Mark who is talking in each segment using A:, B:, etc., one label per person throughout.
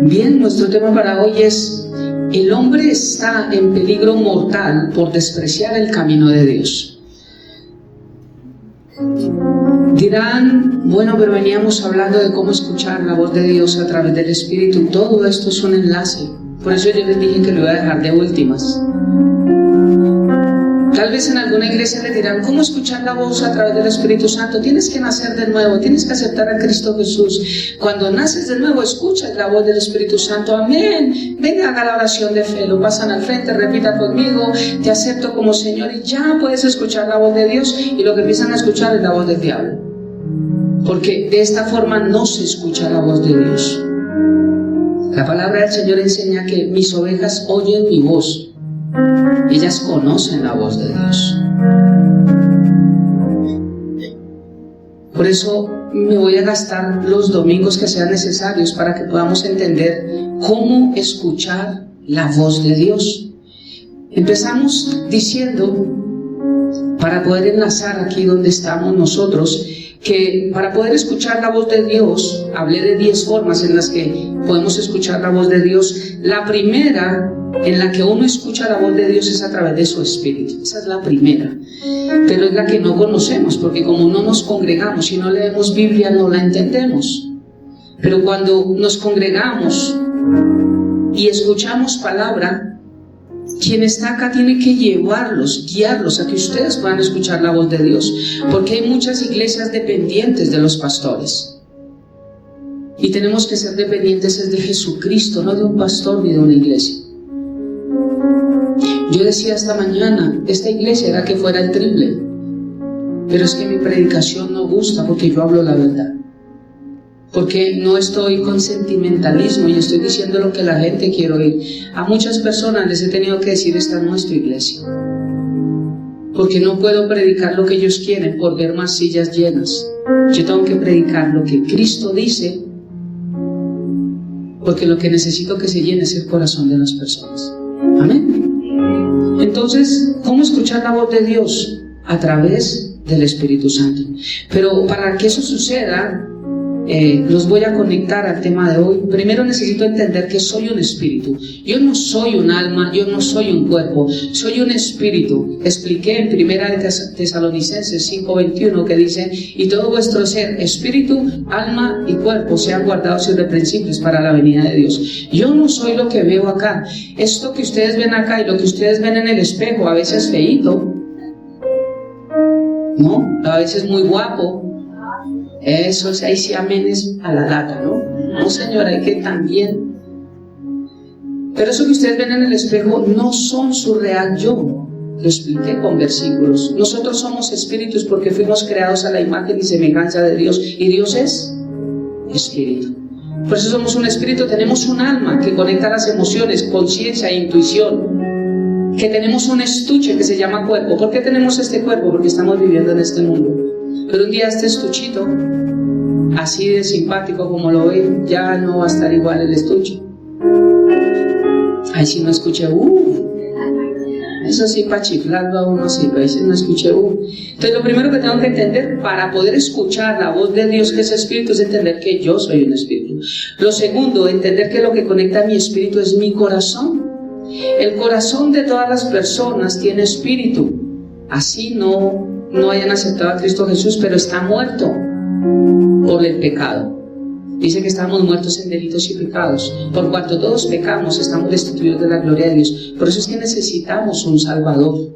A: Bien, nuestro tema para hoy es: el hombre está en peligro mortal por despreciar el camino de Dios. Dirán, bueno, pero veníamos hablando de cómo escuchar la voz de Dios a través del Espíritu. Todo esto es un enlace. Por eso yo les dije que lo iba a dejar de últimas. Tal vez en alguna iglesia le dirán, ¿cómo escuchar la voz a través del Espíritu Santo? Tienes que nacer de nuevo, tienes que aceptar a Cristo Jesús. Cuando naces de nuevo, escuchas la voz del Espíritu Santo. Amén. Venga, haga la oración de fe. Lo pasan al frente, repita conmigo: te acepto como Señor. Y ya puedes escuchar la voz de Dios. Y lo que empiezan a escuchar es la voz del diablo. Porque de esta forma no se escucha la voz de Dios. La palabra del Señor enseña que mis ovejas oyen mi voz. Ellas conocen la voz de Dios. Por eso me voy a gastar los domingos que sean necesarios para que podamos entender cómo escuchar la voz de Dios. Empezamos diciendo, para poder enlazar aquí donde estamos nosotros, que para poder escuchar la voz de Dios, hablé de 10 formas en las que podemos escuchar la voz de Dios. La primera en la que uno escucha la voz de Dios es a través de su espíritu. Esa es la primera, pero es la que no conocemos, porque como no nos congregamos y no leemos Biblia, no la entendemos. Pero cuando nos congregamos y escuchamos palabra, quien está acá tiene que llevarlos, guiarlos a que ustedes puedan escuchar la voz de Dios, porque hay muchas iglesias dependientes de los pastores. Y tenemos que ser dependientes de Jesucristo, no de un pastor ni de una iglesia. Yo decía esta mañana, esta iglesia era que fuera el triple, pero es que mi predicación no gusta porque yo hablo la verdad. Porque no estoy con sentimentalismo y estoy diciendo lo que la gente quiere oír. A muchas personas les he tenido que decir, esta no es tu iglesia. Porque no puedo predicar lo que ellos quieren por ver más sillas llenas. Yo tengo que predicar lo que Cristo dice, porque lo que necesito que se llene es el corazón de las personas. Amén. Entonces, ¿cómo escuchar la voz de Dios? A través del Espíritu Santo. Pero para que eso suceda, los voy a conectar al tema de hoy. Primero necesito entender que soy un espíritu. Yo no soy un alma, yo no soy un cuerpo, soy un espíritu. Expliqué en 1 Tesalonicenses 5:21 que dice: y todo vuestro ser, espíritu, alma y cuerpo, sean guardados irreprensibles para la venida de Dios. Yo no soy lo que veo acá. Esto que ustedes ven acá y lo que ustedes ven en el espejo, a veces feíto, ¿no? A veces muy guapo. Eso, ahí sí, amén, es a la lata, ¿no? No, señora, hay que también. Pero eso que ustedes ven en el espejo no son su real yo. Lo expliqué con versículos. Nosotros somos espíritus porque fuimos creados a la imagen y semejanza de Dios. Y Dios es espíritu. Por eso somos un espíritu. Tenemos un alma que conecta las emociones, conciencia e intuición. Que tenemos un estuche que se llama cuerpo. ¿Por qué tenemos este cuerpo? Porque estamos viviendo en este mundo. Pero un día este estuchito, así de simpático como lo ven, ya no va a estar igual el estuche. Ahí sí no escuché eso sí, para chiflarlo a uno sí, pero ahí sí no escuché Entonces lo primero que tengo que entender para poder escuchar la voz de Dios, que es espíritu, es entender que yo soy un espíritu. Lo segundo, entender que lo que conecta a mi espíritu es mi corazón. El corazón de todas las personas tiene espíritu. Así no hayan aceptado a Cristo Jesús, pero está muerto por el pecado. Dice que estamos muertos en delitos y pecados. Por cuanto todos pecamos, estamos destituidos de la gloria de Dios. Por eso es que necesitamos un Salvador.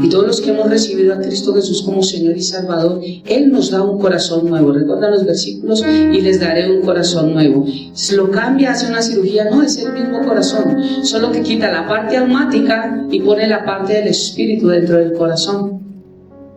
A: Y todos los que hemos recibido a Cristo Jesús como Señor y Salvador, Él nos da un corazón nuevo. Recuerdan los versículos: y les daré un corazón nuevo. Si lo cambia, hace una cirugía, no, es el mismo corazón, solo que quita la parte almática y pone la parte del espíritu dentro del corazón.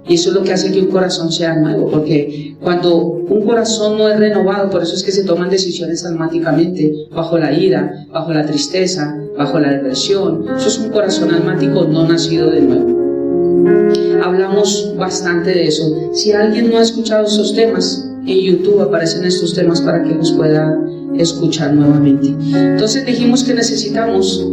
A: Y eso es lo que hace que un corazón sea nuevo, porque cuando un corazón no es renovado, por eso es que se toman decisiones almáticamente, bajo la ira, bajo la tristeza, bajo la depresión. Eso es un corazón almático no nacido de nuevo. Hablamos bastante de eso. Si alguien no ha escuchado esos temas, en YouTube aparecen estos temas para que los pueda escuchar nuevamente. Entonces dijimos que necesitamos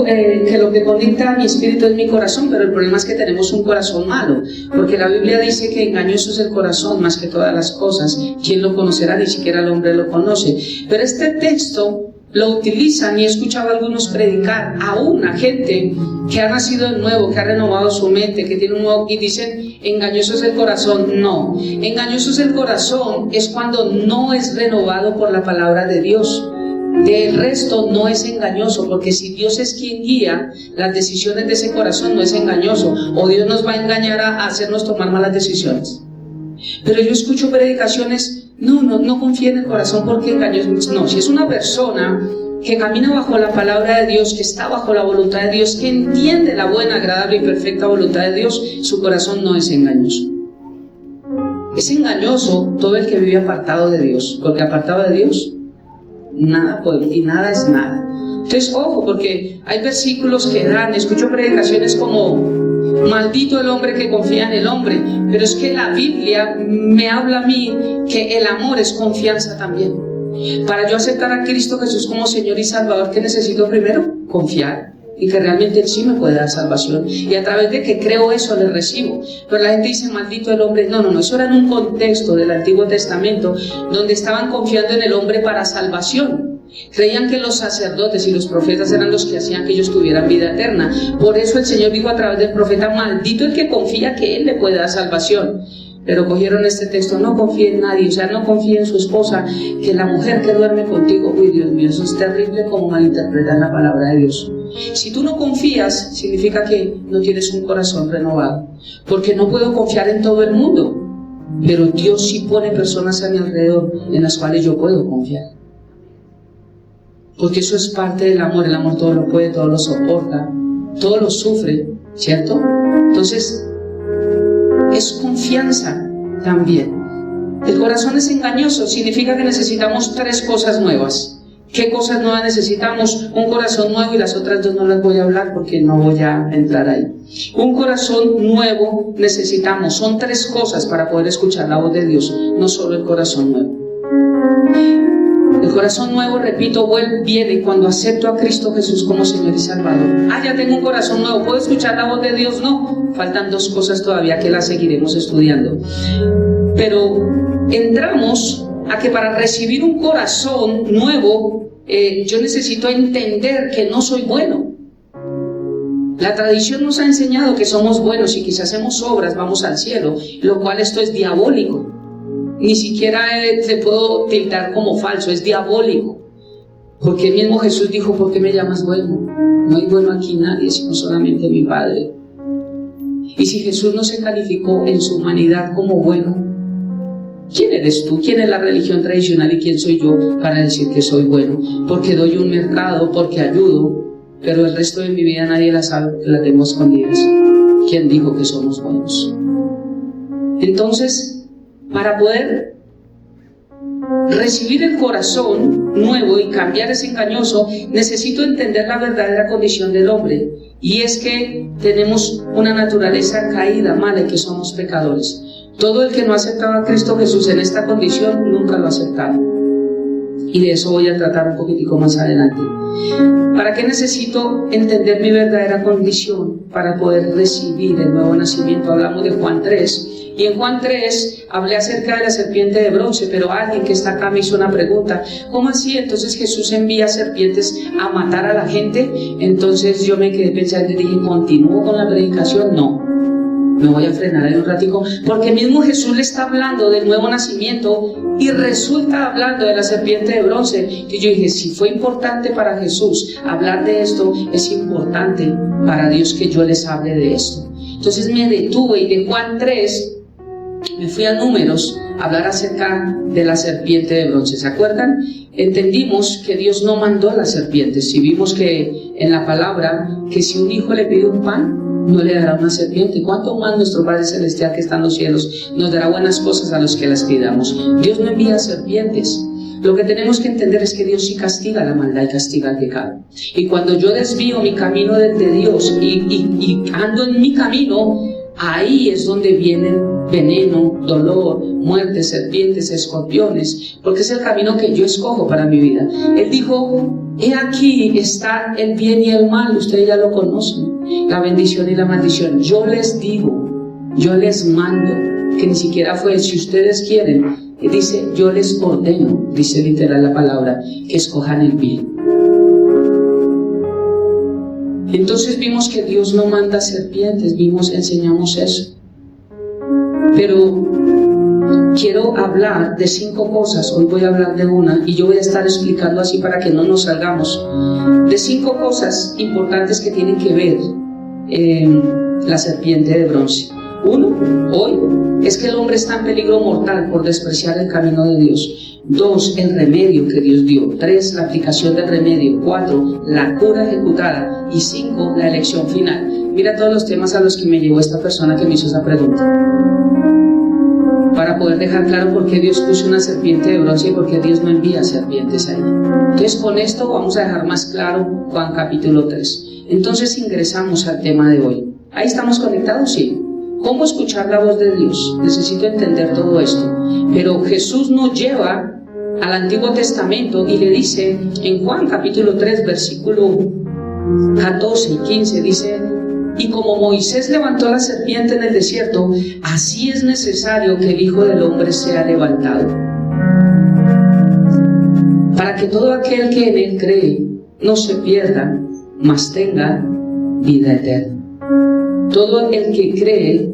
A: que lo que conecta a mi espíritu es mi corazón, pero el problema es que tenemos un corazón malo, porque la Biblia dice que engañoso es el corazón más que todas las cosas. ¿Quién lo conocerá? Ni siquiera el hombre lo conoce. Pero este texto lo utilizan, y he escuchado a algunos predicar, aún a gente que ha nacido de nuevo, que ha renovado su mente, que tiene un nuevo, y dicen, engañoso es el corazón. No, engañoso es el corazón es cuando no es renovado por la palabra de Dios. Del resto no es engañoso, porque si Dios es quien guía las decisiones de ese corazón, no es engañoso, o Dios nos va a engañar a hacernos tomar malas decisiones. Pero yo escucho predicaciones, no confíe en el corazón porque engañoso. No, si es una persona que camina bajo la palabra de Dios, que está bajo la voluntad de Dios, que entiende la buena, agradable y perfecta voluntad de Dios, su corazón no es engañoso. Es engañoso todo el que vive apartado de Dios, porque apartado de Dios nada puede, y nada es nada. Entonces, ojo, porque hay versículos que dan, escucho predicaciones como maldito el hombre que confía en el hombre, pero es que la Biblia me habla a mí que el amor es confianza también. Para yo aceptar a Cristo Jesús como Señor y Salvador, ¿qué necesito primero? Confiar, y que realmente Él sí me puede dar salvación, y a través de que creo eso le recibo. Pero la gente dice maldito el hombre. No, eso era en un contexto del Antiguo Testamento donde estaban confiando en el hombre para salvación. Creían que los sacerdotes y los profetas eran los que hacían que ellos tuvieran vida eterna. Por eso el Señor dijo a través del profeta, maldito el que confía que Él le puede dar salvación. Pero cogieron este texto, no confíe en nadie, o sea, no confíe en su esposa, que la mujer que duerme contigo, uy, Dios mío, eso es terrible como malinterpretar la palabra de Dios. Si tú no confías, significa que no tienes un corazón renovado, porque no puedo confiar en todo el mundo, pero Dios sí pone personas a mi alrededor en las cuales yo puedo confiar, porque eso es parte del amor. El amor todo lo puede, todo lo soporta, todo lo sufre, ¿cierto? Entonces, es confianza también. El corazón es engañoso, significa que necesitamos 3 cosas nuevas. ¿Qué cosas nuevas necesitamos? Un corazón nuevo, y las otras 2 no las voy a hablar porque no voy a entrar ahí. Un corazón nuevo necesitamos, son 3 cosas para poder escuchar la voz de Dios, no solo el corazón nuevo. El corazón nuevo, repito, viene cuando acepto a Cristo Jesús como Señor y Salvador. Ya tengo un corazón nuevo, ¿puedo escuchar la voz de Dios? No, faltan 2 cosas todavía que las seguiremos estudiando. Pero entramos a que para recibir un corazón nuevo, yo necesito entender que no soy bueno. La tradición nos ha enseñado que somos buenos y que si hacemos obras vamos al cielo, lo cual esto es diabólico. Ni siquiera te puedo tildar como falso, es diabólico. Porque mismo Jesús dijo, ¿por qué me llamas bueno? No hay bueno aquí nadie, sino solamente mi Padre. Y si Jesús no se calificó en su humanidad como bueno, ¿quién eres tú? ¿Quién es la religión tradicional y quién soy yo para decir que soy bueno? Porque doy un mercado, porque ayudo, pero el resto de mi vida nadie la sabe porque la tengo escondidas. ¿Quién dijo que somos buenos? Entonces, para poder recibir el corazón nuevo y cambiar ese engañoso, necesito entender la verdadera condición del hombre, y es que tenemos una naturaleza caída, mala, y que somos pecadores. Todo el que no ha aceptado a Cristo Jesús en esta condición nunca lo ha aceptado, y de eso voy a tratar un poquitico más adelante. ¿Para qué necesito entender mi verdadera condición? Para poder recibir el nuevo nacimiento. Hablamos de Juan 3, y en Juan 3 hablé acerca de la serpiente de bronce, pero alguien que está acá me hizo una pregunta: ¿cómo así? Entonces Jesús envía serpientes a matar a la gente. Entonces yo me quedé pensando y dije, ¿continúo con la predicación? No, me voy a frenar ahí un ratico, porque mismo Jesús le está hablando del nuevo nacimiento y resulta hablando de la serpiente de bronce. Y yo dije, si fue importante para Jesús hablar de esto, es importante para Dios que yo les hable de esto. Entonces me detuve y de Juan 3 me fui a Números a hablar acerca de la serpiente de bronce. ¿Se acuerdan? Entendimos que Dios no mandó a las serpientes. Si vimos que en la palabra, que si un hijo le pide un pan, no le dará una serpiente. ¿Cuánto más nuestro Padre Celestial que está en los cielos nos dará buenas cosas a los que las pidamos? Dios no envía serpientes. Lo que tenemos que entender es que Dios sí castiga la maldad y castiga el pecado. Y cuando yo desvío mi camino de Dios y ando en mi camino, ahí es donde vienen veneno, dolor, muerte, serpientes, escorpiones, porque es el camino que yo escojo para mi vida. Él dijo, he aquí está el bien y el mal, ustedes ya lo conocen, la bendición y la maldición. Yo les digo, yo les mando, que ni siquiera fue, si ustedes quieren, dice, yo les ordeno, dice literal la palabra, que escojan el bien. Entonces vimos que Dios no manda serpientes, enseñamos eso. Pero quiero hablar de 5 cosas, hoy voy a hablar de una, y yo voy a estar explicando así para que no nos salgamos, de 5 cosas importantes que tienen que ver la serpiente de bronce. 1, hoy, es que el hombre está en peligro mortal por despreciar el camino de Dios. 2, el remedio que Dios dio. 3, la aplicación del remedio. 4, la cura ejecutada. Y 5, la elección final. Mira todos los temas a los que me llevó esta persona que me hizo esa pregunta, para poder dejar claro por qué Dios puso una serpiente de bronce y por qué Dios no envía serpientes ahí. Entonces con esto vamos a dejar más claro Juan capítulo 3. Entonces ingresamos al tema de hoy. ¿Ahí estamos conectados? Sí. ¿Cómo escuchar la voz de Dios? Necesito entender todo esto. Pero Jesús nos lleva al Antiguo Testamento y le dice en Juan capítulo 3 versículo 14 y 15, dice, y como Moisés levantó la serpiente en el desierto, así es necesario que el Hijo del Hombre sea levantado, para que todo aquel que en él cree no se pierda, mas tenga vida eterna. Todo el que cree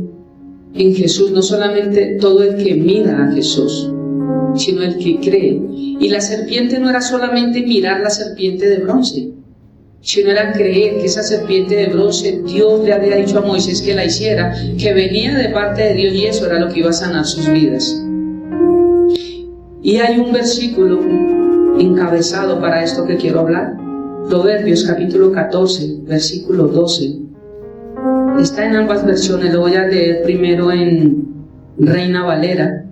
A: en Jesús, no solamente todo el que mira a Jesús, sino el que cree. Y la serpiente no era solamente mirar la serpiente de bronce, sino era creer que esa serpiente de bronce Dios le había dicho a Moisés que la hiciera, que venía de parte de Dios, y eso era lo que iba a sanar sus vidas. Y hay un versículo encabezado para esto que quiero hablar, Proverbios capítulo 14 versículo 12. Está en ambas versiones, lo voy a leer primero en Reina Valera.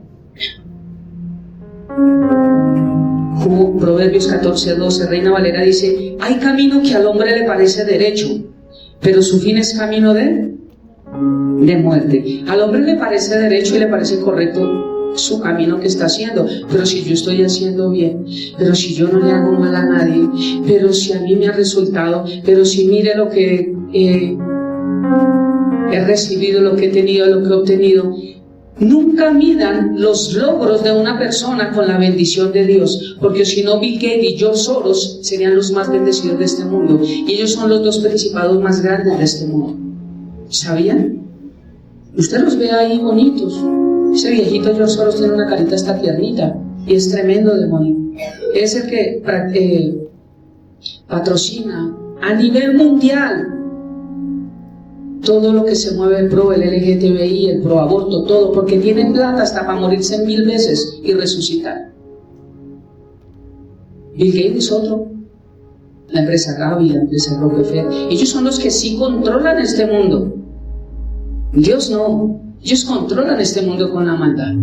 A: Proverbios 14:12, Reina Valera dice, hay camino que al hombre le parece derecho, pero su fin es camino de muerte. Al hombre le parece derecho y le parece correcto su camino que está haciendo, pero si yo estoy haciendo bien, pero si yo no le hago mal a nadie, pero si a mí me ha resultado, pero si mire lo que he recibido, lo que he tenido, lo que he obtenido. Nunca midan los logros de una persona con la bendición de Dios, porque si no, Bill Gates y George Soros serían los más bendecidos de este mundo, y ellos son los 2 principados más grandes de este mundo. ¿Sabían? Usted los ve ahí bonitos. Ese viejito George Soros tiene una carita hasta tiernita y es tremendo demonio. Es el que patrocina a nivel mundial todo lo que se mueve pro el LGTBI, el pro aborto, todo, porque tienen plata hasta para morirse 1000 veces y resucitar. Bill Gates es otro, la empresa Gavi, la empresa Rockefeller, ellos son los que sí controlan este mundo. Dios no, ellos controlan este mundo con la maldad.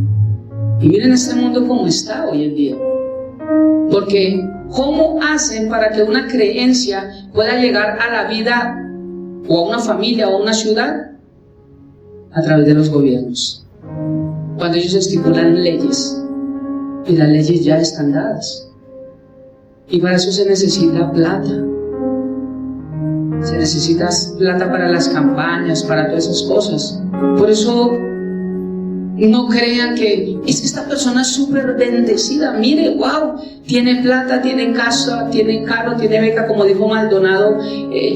A: Y miren este mundo como está hoy en día. Porque ¿cómo hacen para que una creencia pueda llegar a la vida o a una familia o a una ciudad? A través de los gobiernos. Cuando ellos estipulan leyes, y las leyes ya están dadas, y para eso se necesita plata. Se necesita plata para las campañas, para todas esas cosas. Por eso no crean que es que esta persona es súper bendecida. Mire, wow, tiene plata, tiene casa, tiene carro, tiene beca, como dijo Maldonado.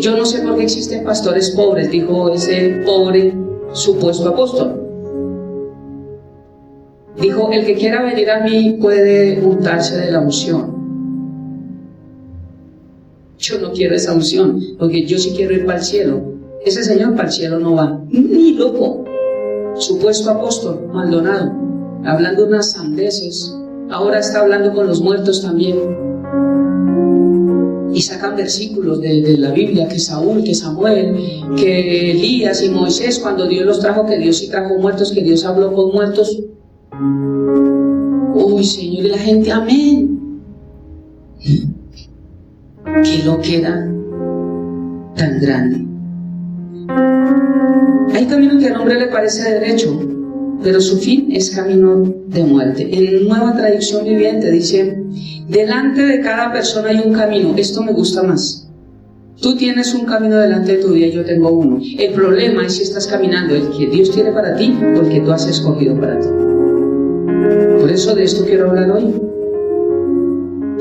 A: Yo no sé por qué existen pastores pobres, dijo ese pobre supuesto apóstol. Dijo, el que quiera venir a mí puede untarse de la unción. Yo no quiero esa unción, porque yo sí quiero ir para el cielo. Ese señor para el cielo no va, ni loco. Supuesto apóstol, Maldonado, hablando unas sandeces, ahora está hablando con los muertos también. Y sacan versículos de la Biblia, que Saúl, que Samuel, que Elías y Moisés, cuando Dios los trajo, que Dios sí trajo muertos, que Dios habló con muertos. Uy, Señor, y la gente, amén. ¿Qué lo queda tan grande? Hay camino que al hombre le parece derecho, pero su fin es camino de muerte. En Nueva Traducción Viviente dice: delante de cada persona hay un camino. Esto me gusta más. Tú tienes un camino delante de tu vida y yo tengo uno. El problema es si estás caminando el que Dios tiene para ti o el que tú has escogido para ti. Por eso de esto quiero hablar hoy.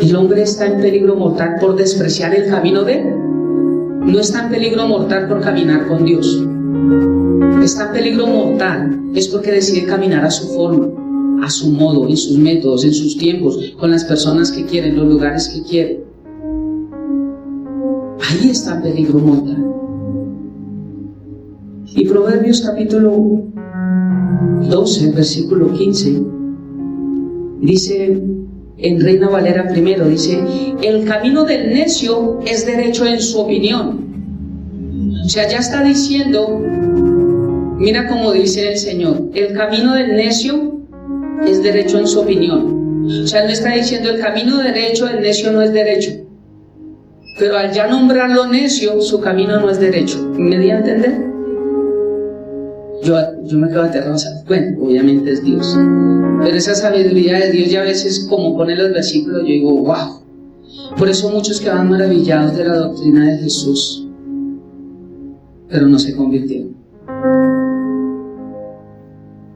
A: El hombre está en peligro mortal por despreciar el camino de Él. No está en peligro mortal por caminar con Dios. Está en peligro mortal es porque decide caminar a su forma, a su modo, en sus métodos, en sus tiempos, con las personas que quiere, en los lugares que quiere. Ahí está en peligro mortal. Y Proverbios capítulo 12, versículo 15, dice en Reina Valera primero, dice: el camino del necio es derecho en su opinión. O sea, ya está diciendo, mira cómo dice el Señor, el camino del necio es derecho en su opinión. O sea, Él no está diciendo el camino derecho, el necio no es derecho. Pero al ya nombrarlo necio, su camino no es derecho. ¿Me di a entender? Yo me quedo aterrado. Bueno, obviamente es Dios. Pero esa sabiduría de Dios, ya a veces como pone los versículos, yo digo, wow. Por eso muchos quedan maravillados de la doctrina de Jesús, pero no se convirtieron.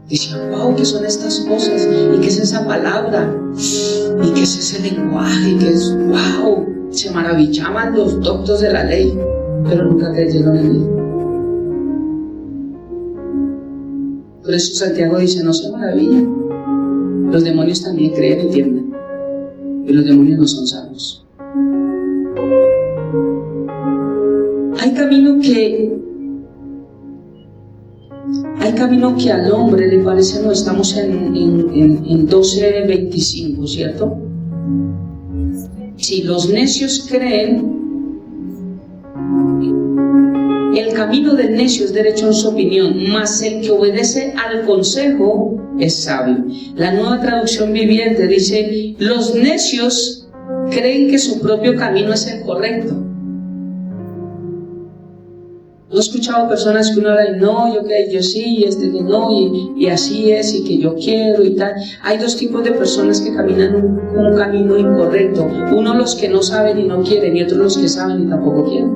A: Decían, wow, ¿qué son estas cosas? ¿Y qué es esa palabra? ¿Y qué es ese lenguaje? ¿Y qué es? ¡Wow! Se maravillaban los doctos de la ley, pero nunca creyeron en Él. Por eso Santiago dice, no se maravillen. Los demonios también creen y tiemblan. Y los demonios no son salvos. Hay camino que al hombre le parece, no, estamos en 12:25, ¿cierto? Si los necios creen, el camino del necio es derecho en su opinión, mas el que obedece al consejo es sabio. La Nueva Traducción Viviente dice: los necios creen que su propio camino es el correcto. He escuchado personas que uno habla y no, yo sí, que no, y así es, y que yo quiero y tal. Hay dos tipos de personas que caminan un camino incorrecto. Uno, los que no saben y no quieren, y otros los que saben y tampoco quieren.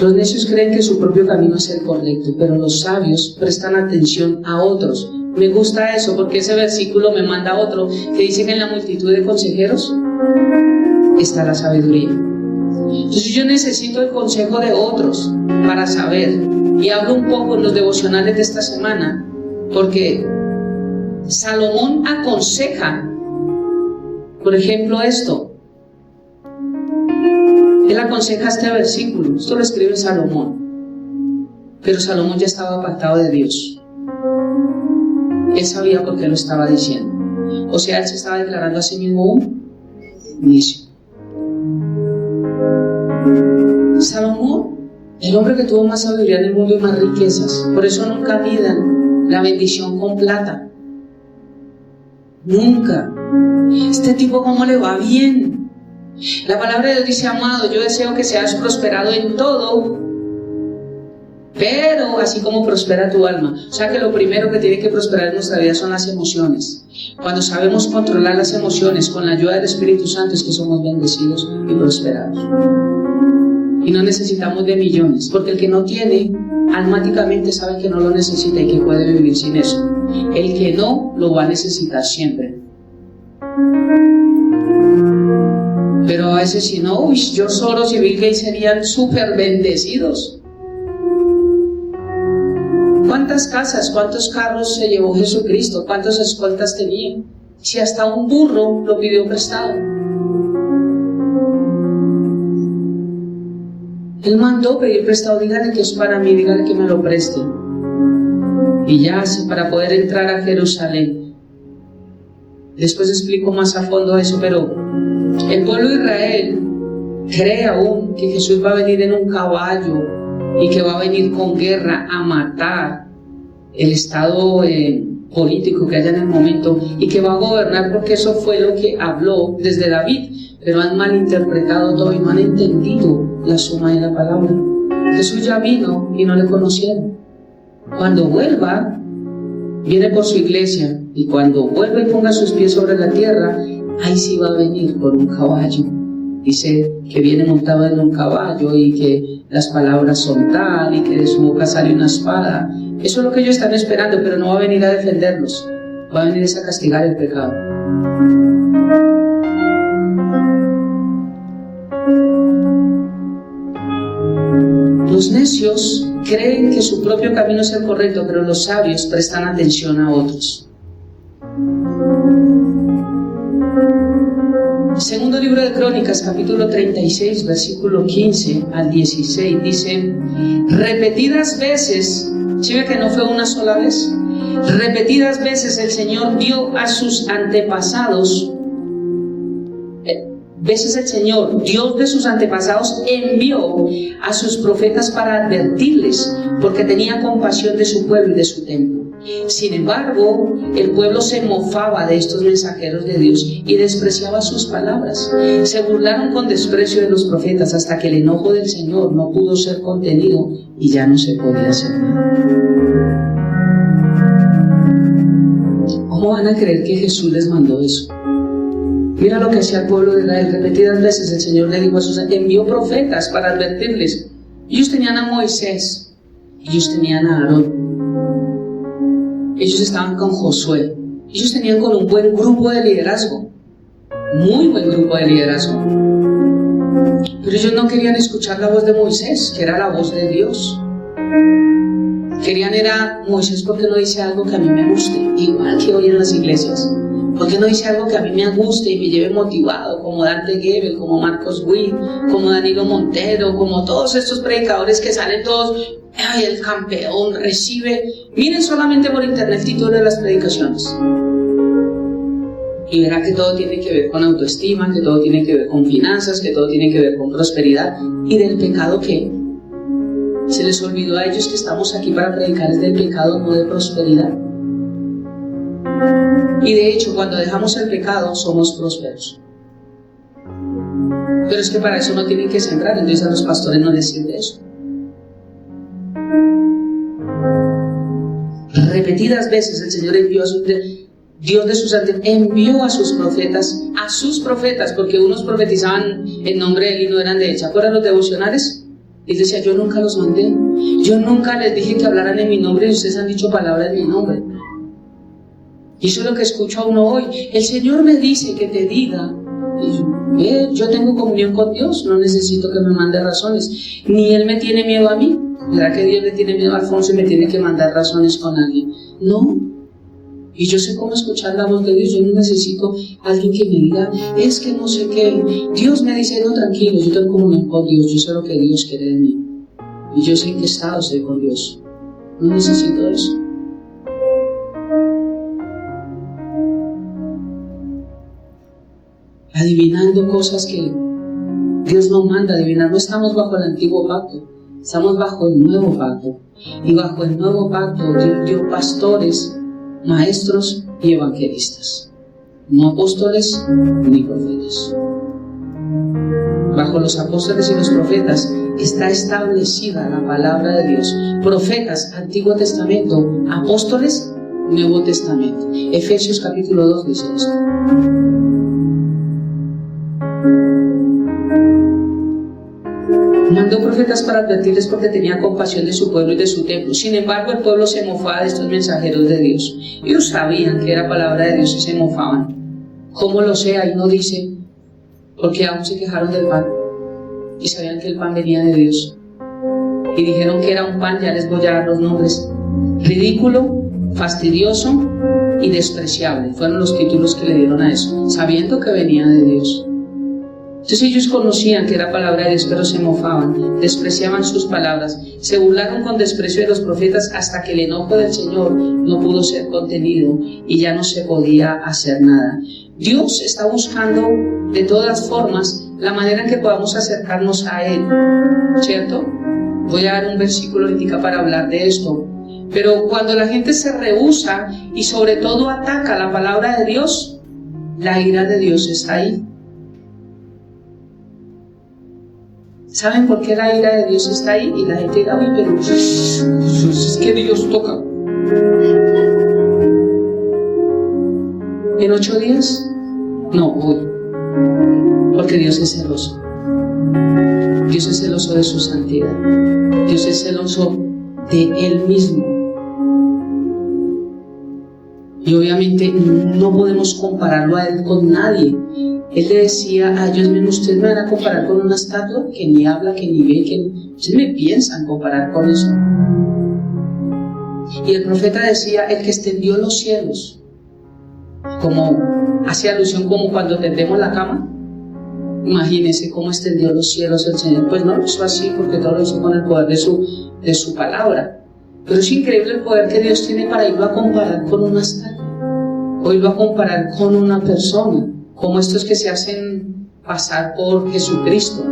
A: Los necios creen que su propio camino es el correcto, pero los sabios prestan atención a otros. Me gusta eso porque ese versículo me manda a otro que dice que en la multitud de consejeros está la sabiduría. Entonces yo necesito el consejo de otros para saber, y hablo un poco en los devocionales de esta semana, porque Salomón aconseja, por ejemplo, esto. Él aconseja este versículo, esto lo escribe Salomón, pero Salomón ya estaba apartado de Dios. Él sabía por qué lo estaba diciendo. O sea, él se estaba declarando a sí mismo un necio. Salomón, el hombre que tuvo más sabiduría en el mundo y más riquezas, por eso nunca midan la bendición con plata. Nunca. Este tipo, ¿cómo le va bien? La palabra de Dios dice: amado, yo deseo que seas prosperado en todo, pero así como prospera tu alma. O sea que lo primero que tiene que prosperar en nuestra vida son las emociones. Cuando sabemos controlar las emociones con la ayuda del Espíritu Santo, es que somos bendecidos y prosperados. Y no necesitamos de millones, porque el que no tiene, almáticamente sabe que no lo necesita y que puede vivir sin eso. El que no, lo va a necesitar siempre. Pero a veces si no, yo Soros y Bill Gates serían súper bendecidos. ¿Cuántas casas, cuántos carros se llevó Jesucristo? ¿Cuántos escoltas tenía? Si hasta un burro lo pidió prestado. Él mandó pedir prestado: dígale que es para mí, dígale que me lo preste. Y ya, para poder entrar a Jerusalén. Después explico más a fondo eso, pero el pueblo de Israel cree aún que Jesús va a venir en un caballo y que va a venir con guerra a matar el estado político que haya en el momento y que va a gobernar, porque eso fue lo que habló desde David, pero han malinterpretado todo y no han entendido la suma de la palabra. Jesús ya vino y no le conocieron. Cuando vuelva, viene por su iglesia, y cuando vuelva y ponga sus pies sobre la tierra, ahí sí va a venir por un caballo. Dice que viene montado en un caballo y que las palabras son tal y que de su boca sale una espada. Eso es lo que ellos están esperando, pero no va a venir a defenderlos, va a venir a castigar el pecado. Los necios creen que su propio camino es el correcto, pero los sabios prestan atención a otros. Segundo libro de Crónicas, capítulo 36, versículo 15 al 16, dice: repetidas veces, ¿sí ve que no fue una sola vez? Repetidas veces el Señor dio a sus antepasados, el Señor, Dios de sus antepasados, envió a sus profetas para advertirles, porque tenía compasión de su pueblo y de su templo. Sin embargo, el pueblo se mofaba de estos mensajeros de Dios y despreciaba sus palabras. Se burlaron con desprecio de los profetas hasta que el enojo del Señor no pudo ser contenido y ya no se podía hacer nada. ¿Cómo van a creer que Jesús les mandó eso? Mira lo que hacía el pueblo de Israel. Repetidas veces el Señor le dijo a sus envió profetas para advertirles. Ellos tenían a Moisés, ellos tenían a Aarón, ellos estaban con Josué, ellos tenían con un buen grupo de liderazgo, muy buen grupo de liderazgo, pero ellos no querían escuchar la voz de Moisés, que era la voz de Dios. Querían era Moisés, porque no dice algo que a mí me guste, igual que hoy en las iglesias. ¿Por qué no dice algo que a mí me guste y me lleve motivado, como Dante Gebel, como Marcos Witt, como Danilo Montero, como todos estos predicadores que salen todos, ay, el campeón recibe? Miren solamente por internet el título de las predicaciones y verá que todo tiene que ver con autoestima, que todo tiene que ver con finanzas, que todo tiene que ver con prosperidad. ¿Y del pecado qué? Se les olvidó a ellos que estamos aquí para predicar del pecado, no de prosperidad. Y de hecho, cuando dejamos el pecado, somos prósperos. Pero es que para eso no tienen que sembrar, entonces a los pastores no les sirve eso. Repetidas veces el Señor envió a sus Dios de sus envió a sus profetas, porque unos profetizaban en nombre de él y no eran de él. ¿Se acuerdan los devocionales? Él decía: yo nunca los mandé, yo nunca les dije que hablaran en mi nombre y ustedes han dicho palabras en mi nombre. Y eso es lo que escucho a uno hoy. El Señor me dice que te diga, yo tengo comunión con Dios, no necesito que me mande razones, ni Él me tiene miedo a mí. ¿Verdad que Dios le tiene miedo a Alfonso y me tiene que mandar razones con alguien? No. Y yo sé cómo escuchar la voz de Dios. Yo no necesito a alguien que me diga, es que no sé qué. Dios me dice: no, tranquilo, yo tengo comunión con Dios, yo sé lo que Dios quiere de mí. Y yo sé en qué estado estoy con Dios. No necesito eso. Adivinando cosas que Dios no manda adivinar. No estamos bajo el antiguo pacto, estamos bajo el nuevo pacto. Y bajo el nuevo pacto Dios dio pastores, maestros y evangelistas, no apóstoles ni profetas. Bajo los apóstoles y los profetas está establecida la palabra de Dios. Profetas, Antiguo Testamento; apóstoles, Nuevo Testamento. Efesios capítulo 2 dice esto. Mandó profetas para advertirles, porque tenía compasión de su pueblo y de su templo. Sin embargo, el pueblo se mofaba de estos mensajeros de Dios. Ellos sabían que era palabra de Dios y se mofaban. ¿Cómo lo sé? Ahí no dice, porque aún se quejaron del pan y sabían que el pan venía de Dios. Y dijeron que era un pan, ya les voy a dar los nombres: ridículo, fastidioso y despreciable. Fueron los títulos que le dieron a eso, sabiendo que venía de Dios. Entonces ellos conocían que era palabra de Dios, pero se mofaban, despreciaban sus palabras, se burlaron con desprecio de los profetas hasta que el enojo del Señor no pudo ser contenido y ya no se podía hacer nada. Dios está buscando de todas formas la manera en que podamos acercarnos a Él, ¿cierto? Voy a dar un versículo ahorita para hablar de esto. Pero cuando la gente se rehúsa y sobre todo ataca la palabra de Dios, la ira de Dios está ahí. ¿Saben por qué la ira de Dios está ahí? Y la gente dirá, uy, pero es que Dios toca. ¿En 8 días? No, hoy. Porque Dios es celoso. Dios es celoso de su santidad. Dios es celoso de Él mismo. Y obviamente no podemos compararlo a Él con nadie. Él le decía a ellos mismos, ustedes me van a comparar con una estatua que ni habla, que ni ve, que ustedes me piensan comparar con eso. Y el profeta decía, el que extendió los cielos, como hace alusión como cuando tendemos la cama. Imagínense cómo extendió los cielos el Señor. Pues no lo hizo así, porque todo lo hizo con el poder de su palabra. Pero es increíble el poder que Dios tiene para irlo a comparar con una estatua, o irlo a comparar con una persona, como estos que se hacen pasar por Jesucristo.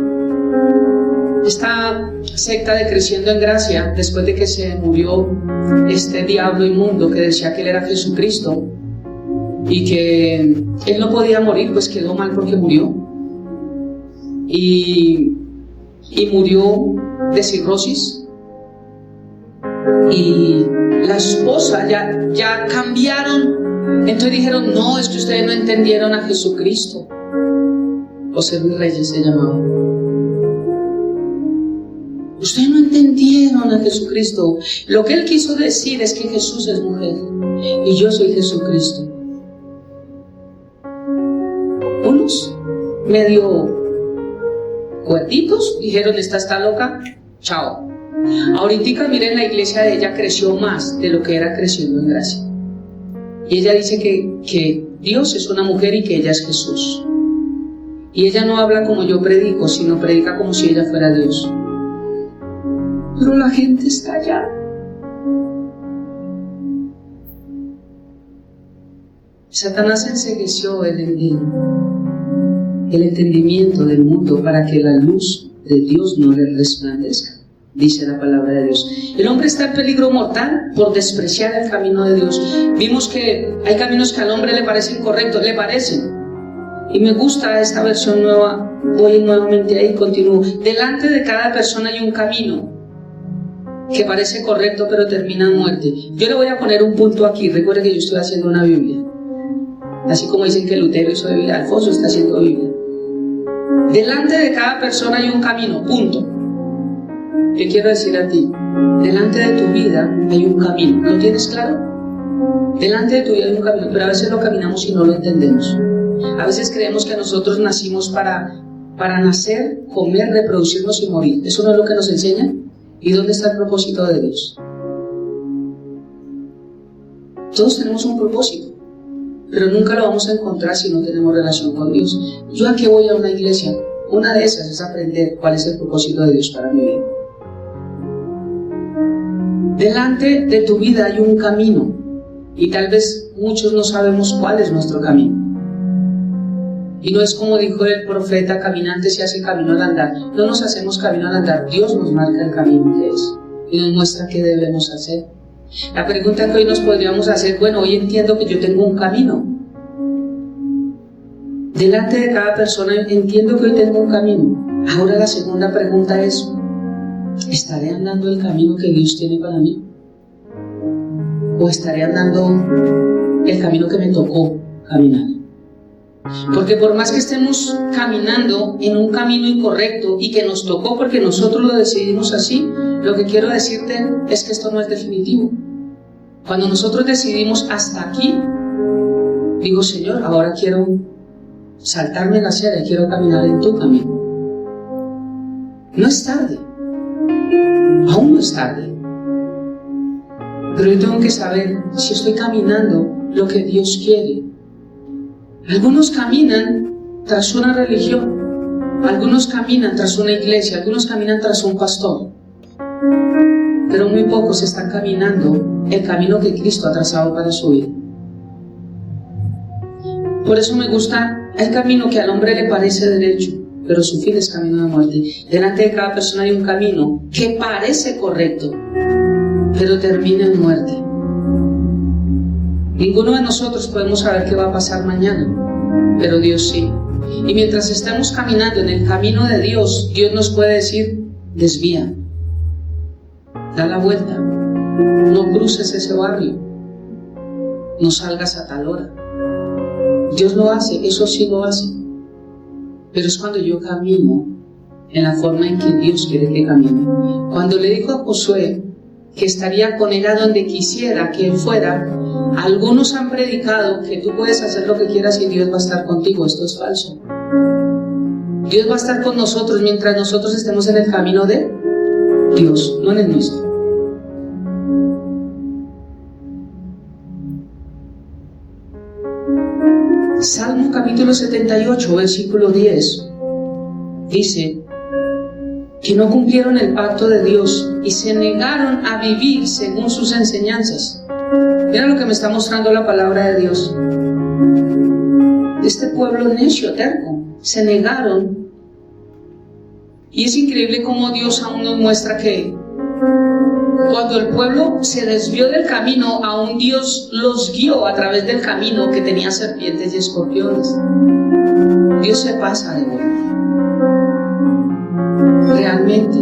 A: Esta secta de Creciendo en Gracia, después de que se murió este diablo inmundo que decía que él era Jesucristo y que él no podía morir, pues quedó mal porque murió. Y murió de cirrosis. Y la esposa ya cambiaron. Entonces dijeron, no, es que ustedes no entendieron a Jesucristo. José Luis Reyes se llamaba. Ustedes no entendieron a Jesucristo. Lo que él quiso decir es que Jesús es mujer y yo soy Jesucristo. Unos medio cuerditos dijeron, esta está loca, chao. Ahorita miren, la iglesia de ella creció más de lo que era Creciendo en Gracia. Y ella dice que Dios es una mujer y que ella es Jesús. Y ella no habla como yo predico, sino predica como si ella fuera Dios. Pero la gente está allá. Satanás encegueció el entendimiento del mundo para que la luz de Dios no le resplandezca, dice la palabra de Dios. El hombre está en peligro mortal por despreciar el camino de Dios. Vimos que hay caminos que al hombre le parecen correctos, le parecen. Y me gusta esta versión nueva. Voy nuevamente ahí, continúo. Delante de cada persona hay un camino que parece correcto, pero termina en muerte. Yo le voy a poner un punto aquí. Recuerde que yo estoy haciendo una Biblia. Así como dicen que Lutero hizo Biblia, Alfonso está haciendo Biblia. Delante de cada persona hay un camino, punto. ¿Qué quiero decir a ti? Delante de tu vida hay un camino. ¿Lo tienes claro? Delante de tu vida hay un camino, pero a veces lo caminamos y no lo entendemos. A veces creemos que nosotros nacimos para nacer, comer, reproducirnos y morir. ¿Eso no es lo que nos enseñan? ¿Y dónde está el propósito de Dios? Todos tenemos un propósito, pero nunca lo vamos a encontrar si no tenemos relación con Dios. ¿Yo a qué voy a una iglesia? Una de esas es aprender cuál es el propósito de Dios para mi vida. Delante de tu vida hay un camino, y tal vez muchos no sabemos cuál es nuestro camino. Y no es como dijo el profeta, caminante se hace camino al andar. No nos hacemos camino al andar, Dios nos marca el camino que es y nos muestra qué debemos hacer. La pregunta que hoy nos podríamos hacer, bueno, hoy entiendo que yo tengo un camino. Delante de cada persona entiendo que hoy tengo un camino. Ahora la segunda pregunta es, ¿estaré andando el camino que Dios tiene para mí? ¿O estaré andando el camino que me tocó caminar? Porque por más que estemos caminando en un camino incorrecto y que nos tocó porque nosotros lo decidimos así, lo que quiero decirte es que esto no es definitivo. Cuando nosotros decidimos hasta aquí, digo, Señor, ahora quiero saltarme la acera y quiero caminar en tu camino. No es tarde, aún no es tarde, pero yo tengo que saber si estoy caminando lo que Dios quiere. Algunos caminan tras una religión, algunos caminan tras una iglesia, algunos caminan tras un pastor, pero muy pocos están caminando el camino que Cristo ha trazado para su vida. Por eso me gusta el camino que al hombre le parece derecho, pero su fin es camino de muerte. Delante de cada persona hay un camino que parece correcto, pero termina en muerte. Ninguno de nosotros podemos saber qué va a pasar mañana, pero Dios sí. Y mientras estemos caminando en el camino de Dios, Dios nos puede decir: desvía, da la vuelta, no cruces ese barrio, no salgas a tal hora. Dios lo hace, eso sí lo hace, pero es cuando yo camino en la forma en que Dios quiere que camine. Cuando le dijo a Josué que estaría con él a donde quisiera que él fuera, algunos han predicado que tú puedes hacer lo que quieras y Dios va a estar contigo. Esto es falso. Dios va a estar con nosotros mientras nosotros estemos en el camino de Dios, no en el nuestro. Salmo capítulo 78, versículo 10 dice que no cumplieron el pacto de Dios y se negaron a vivir según sus enseñanzas. Mira lo que me está mostrando la palabra de Dios. Este pueblo necio, terco, se negaron. Y es increíble cómo Dios aún nos muestra que cuando el pueblo se desvió del camino, aún Dios los guió a través del camino que tenía serpientes y escorpiones. Dios se pasa de vuelta. Realmente.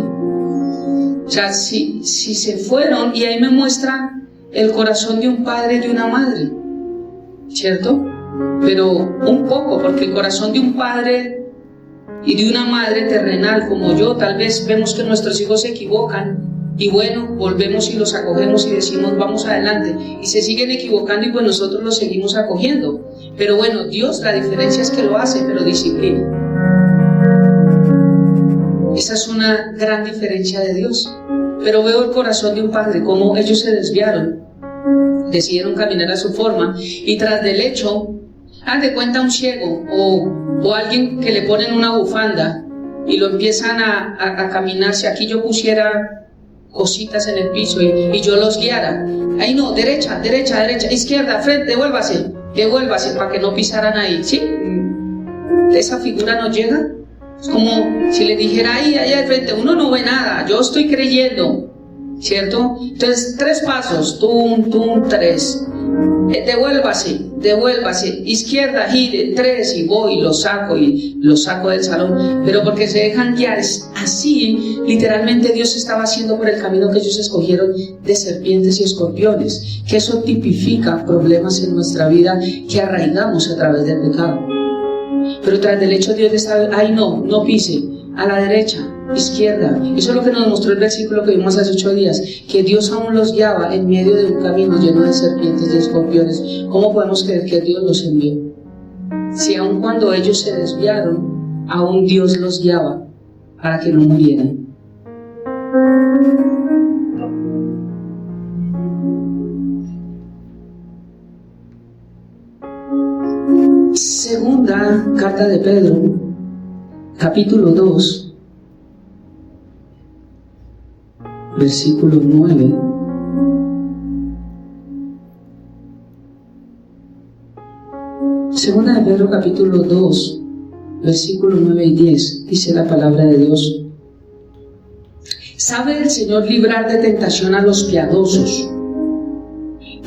A: O sea, si se fueron, y ahí me muestra el corazón de un padre y de una madre, ¿cierto? Pero un poco, porque el corazón de un padre y de una madre terrenal como yo, tal vez vemos que nuestros hijos se equivocan y bueno, volvemos y los acogemos y decimos vamos adelante, y se siguen equivocando y pues nosotros los seguimos acogiendo. Pero bueno, Dios, la diferencia es que lo hace, pero disciplina. Esa es una gran diferencia de Dios. Pero veo el corazón de un padre, cómo ellos se desviaron, decidieron caminar a su forma, y tras del hecho, haz de cuenta un ciego o alguien que le ponen una bufanda y lo empiezan a caminar. Si aquí yo pusiera cositas en el piso y yo los guiara, ahí no, derecha, derecha, derecha, izquierda, frente, devuélvase para que no pisaran ahí, ¿sí? Esa figura no llega. Es como si le dijera ahí, allá al frente, uno no ve nada, yo estoy creyendo, ¿cierto? Entonces, 3 pasos, tum, tum, 3, devuélvase, izquierda, gire, 3, y voy, lo saco del salón. Pero porque se dejan guiar, así literalmente Dios estaba haciendo por el camino que ellos escogieron de serpientes y escorpiones, que eso tipifica problemas en nuestra vida que arraigamos a través del pecado. Pero tras del hecho Dios está, ay no pise, a la derecha, izquierda. Eso es lo que nos mostró el versículo que vimos hace 8 días, que Dios aún los guiaba en medio de un camino lleno de serpientes y escorpiones. ¿Cómo podemos creer que Dios los envió? Si aun cuando ellos se desviaron, aún Dios los guiaba para que no murieran. Segunda carta de Pedro, capítulo 2, versículo 9. Segunda de Pedro, capítulo 2, versículo 9 y 10, dice la palabra de Dios: ¿sabe el Señor librar de tentación a los piadosos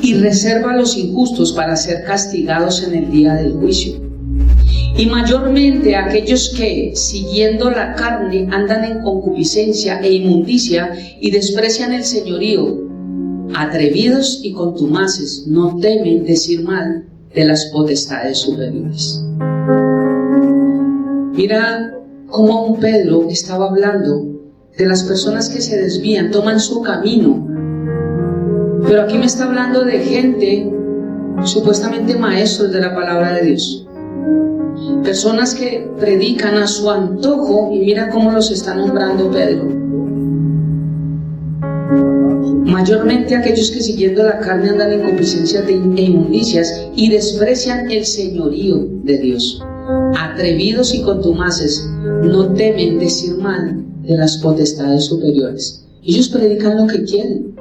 A: y reserva a los injustos para ser castigados en el día del juicio? Y mayormente a aquellos que, siguiendo la carne, andan en concupiscencia e inmundicia y desprecian el señorío, atrevidos y contumaces, no temen decir mal de las potestades superiores. Mira cómo un Pedro estaba hablando de las personas que se desvían, toman su camino. Pero aquí me está hablando de gente supuestamente maestros de la palabra de Dios, personas que predican a su antojo, y mira cómo los está nombrando Pedro. Mayormente aquellos que siguiendo la carne andan en concupiscencias e inmundicias y desprecian el señorío de Dios, atrevidos y contumaces, no temen decir mal de las potestades superiores. Ellos predican lo que quieren,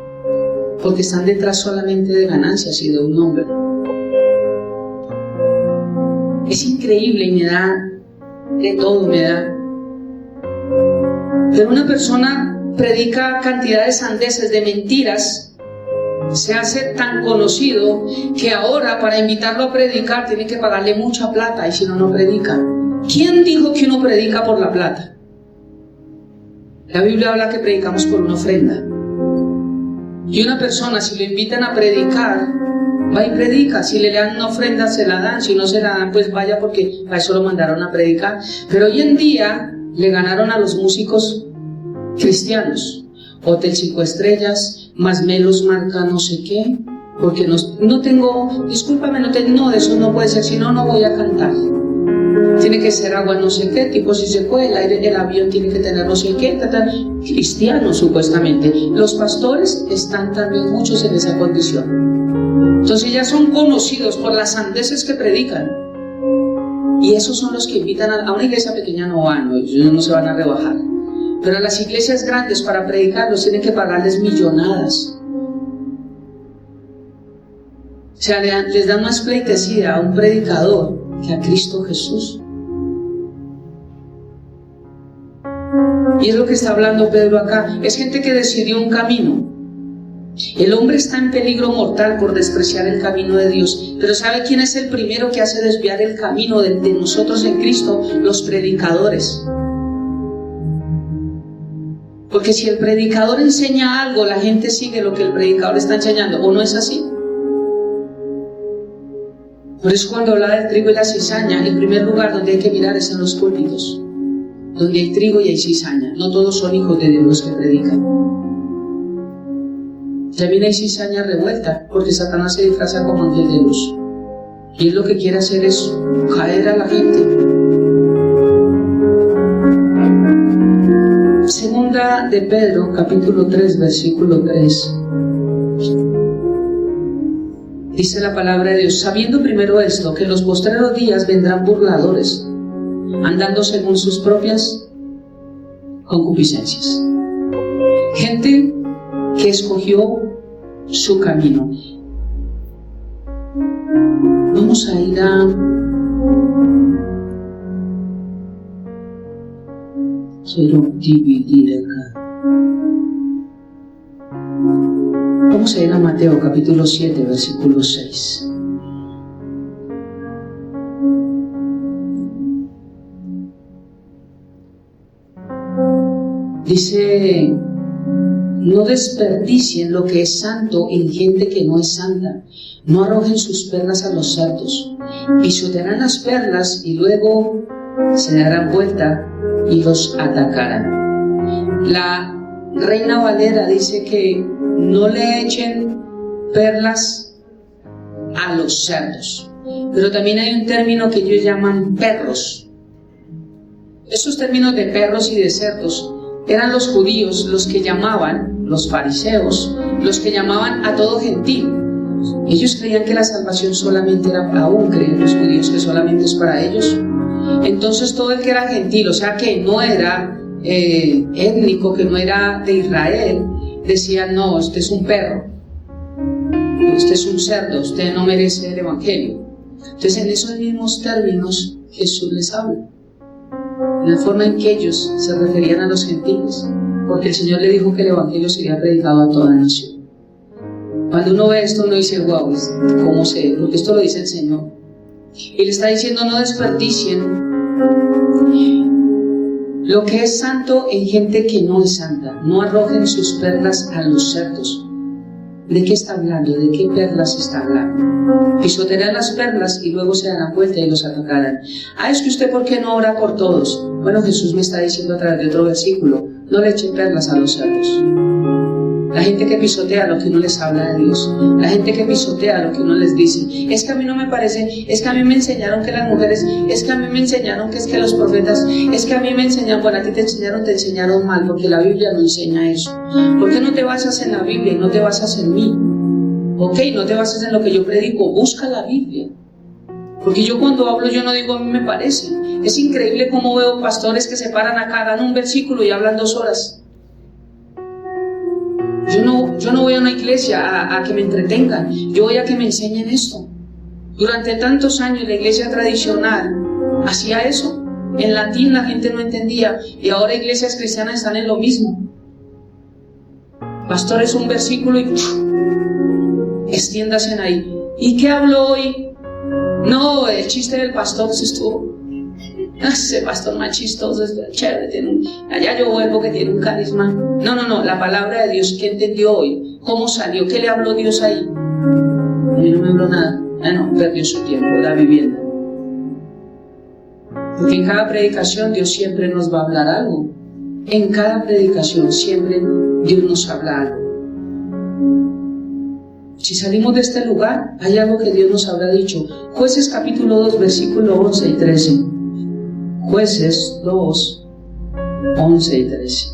A: porque están detrás solamente de ganancias y de un nombre. Es increíble y me da de todo, me da. Pero una persona predica cantidad de sandeces, de mentiras, se hace tan conocido que ahora para invitarlo a predicar tiene que pagarle mucha plata y si no, no predica. ¿Quién dijo que uno predica por la plata? La Biblia habla que predicamos por una ofrenda. Y una persona, si lo invitan a predicar, va y predica. Si le dan una ofrenda, se la dan. Si no se la dan, pues vaya, porque a eso lo mandaron a predicar. Pero hoy en día le ganaron a los músicos cristianos. Hotel 5 estrellas, más Melos marca no sé qué, porque no tengo, discúlpame, no, de eso no puede ser, si no, no voy a cantar. Tiene que ser agua no sé qué, tipo si se puede, el avión tiene que tener no sé qué, cristianos supuestamente. Los pastores están también muchos en esa condición. Entonces ya son conocidos por las sandeces que predican. Y esos son los que invitan a una iglesia pequeña, no van, ellos no se van a rebajar. Pero a las iglesias grandes para predicarlos tienen que pagarles millonadas. O sea, les dan más pleitesía a un predicador que a Cristo Jesús. Y es lo que está hablando Pedro acá. Es gente que decidió un camino. El hombre está en peligro mortal por despreciar el camino de Dios. Pero ¿sabe quién es el primero que hace desviar el camino de nosotros en Cristo? Los predicadores. Porque si el predicador enseña algo, la gente sigue lo que el predicador está enseñando, ¿o no es así? Por eso cuando habla del trigo y la cizaña, el primer lugar donde hay que mirar es en los púlpitos, donde hay trigo y hay cizaña. No todos son hijos de Dios los que predican. También hay cizaña revuelta, porque Satanás se disfraza como ángel de luz. Y él lo que quiere hacer es caer a la gente. Segunda de Pedro, capítulo 3, versículo 3. Dice la palabra de Dios: sabiendo primero esto, que en los postreros días vendrán burladores, andando según sus propias concupiscencias. Gente que escogió su camino. Vamos a ir a quiero dividir acá. Vamos a ir a Mateo capítulo 7, versículo 6. Dice: no desperdicien lo que es santo en gente que no es santa. No arrojen sus perlas a los cerdos. Pisotearán las perlas y luego se darán vuelta y los atacarán. La Reina Valera dice que no le echen perlas a los cerdos. Pero también hay un término que ellos llaman perros. Esos términos de perros y de cerdos eran los judíos los que llamaban, los fariseos, los que llamaban a todo gentil. Ellos creían que la salvación solamente era, aún creen los judíos que solamente es para ellos. Entonces todo el que era gentil, o sea que no era étnico, que no era de Israel, decían: no, usted es un perro, usted es un cerdo, usted no merece el evangelio. Entonces en esos mismos términos Jesús les habla, en la forma en que ellos se referían a los gentiles, porque el Señor le dijo que el evangelio sería predicado a toda nación. Cuando uno ve esto, uno dice: wow, ¿cómo sé? Porque esto lo dice el Señor. Y le está diciendo: no desperdicien lo que es santo en gente que no es santa. No arrojen sus perlas a los cerdos. ¿De qué está hablando? ¿De qué perlas está hablando? Pisotearán las perlas y luego se darán vuelta y los atacarán. Es que usted, ¿por qué no ora por todos? Bueno, Jesús me está diciendo a través de otro versículo: no le echen perlas a los cerdos. La gente que pisotea lo que uno les habla de Dios, la gente que pisotea lo que uno les dice: es que a mí no me parece, es que a mí me enseñaron que las mujeres, es que a mí me enseñaron que es que los profetas, es que a mí me enseñaron. Bueno, a ti te enseñaron mal, porque la Biblia no enseña eso. ¿Por qué no te basas en la Biblia y no te basas en mí? Ok, no te basas en lo que yo predico, busca la Biblia. Porque yo cuando hablo, yo no digo a mí me parece. Es increíble cómo veo pastores que se paran acá, dan un versículo y hablan 2 horas. Yo no voy a una iglesia a que me entretengan, yo voy a que me enseñen esto. Durante tantos años la iglesia tradicional hacía eso. En latín la gente no entendía, y ahora iglesias cristianas están en lo mismo. Pastor, es un versículo y extiéndase ahí. ¿Y qué habló hoy? No, el chiste del pastor se estuvo. Ese pastor más chistoso, es chévere, allá yo vuelvo que tiene un carisma. No, la palabra de Dios, ¿qué entendió hoy? ¿Cómo salió? ¿Qué le habló Dios ahí? A mí no me habló nada. Perdió su tiempo, la vivienda. Porque en cada predicación Dios siempre nos va a hablar algo. En cada predicación siempre Dios nos habla algo. Si salimos de este lugar, hay algo que Dios nos habrá dicho. Jueces capítulo 2, versículo 11 y 13. Jueces 2, 11 y 13.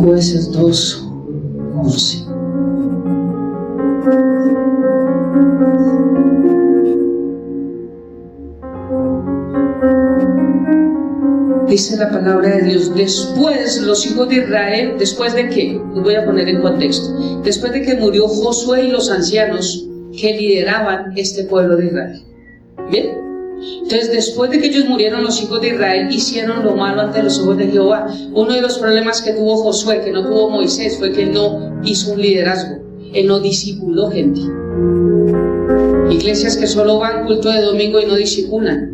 A: Jueces 2, 11. Dice la palabra de Dios, después los hijos de Israel, ¿después de qué? Les voy a poner en contexto. Después de que murió Josué y los ancianos que lideraban este pueblo de Israel. ¿Bien? Entonces, después de que ellos murieron, los hijos de Israel hicieron lo malo ante los ojos de Jehová. Uno de los problemas que tuvo Josué, que no tuvo Moisés, fue que él no hizo un liderazgo. Él no discipuló gente. Iglesias que solo van culto de domingo y no discipulan.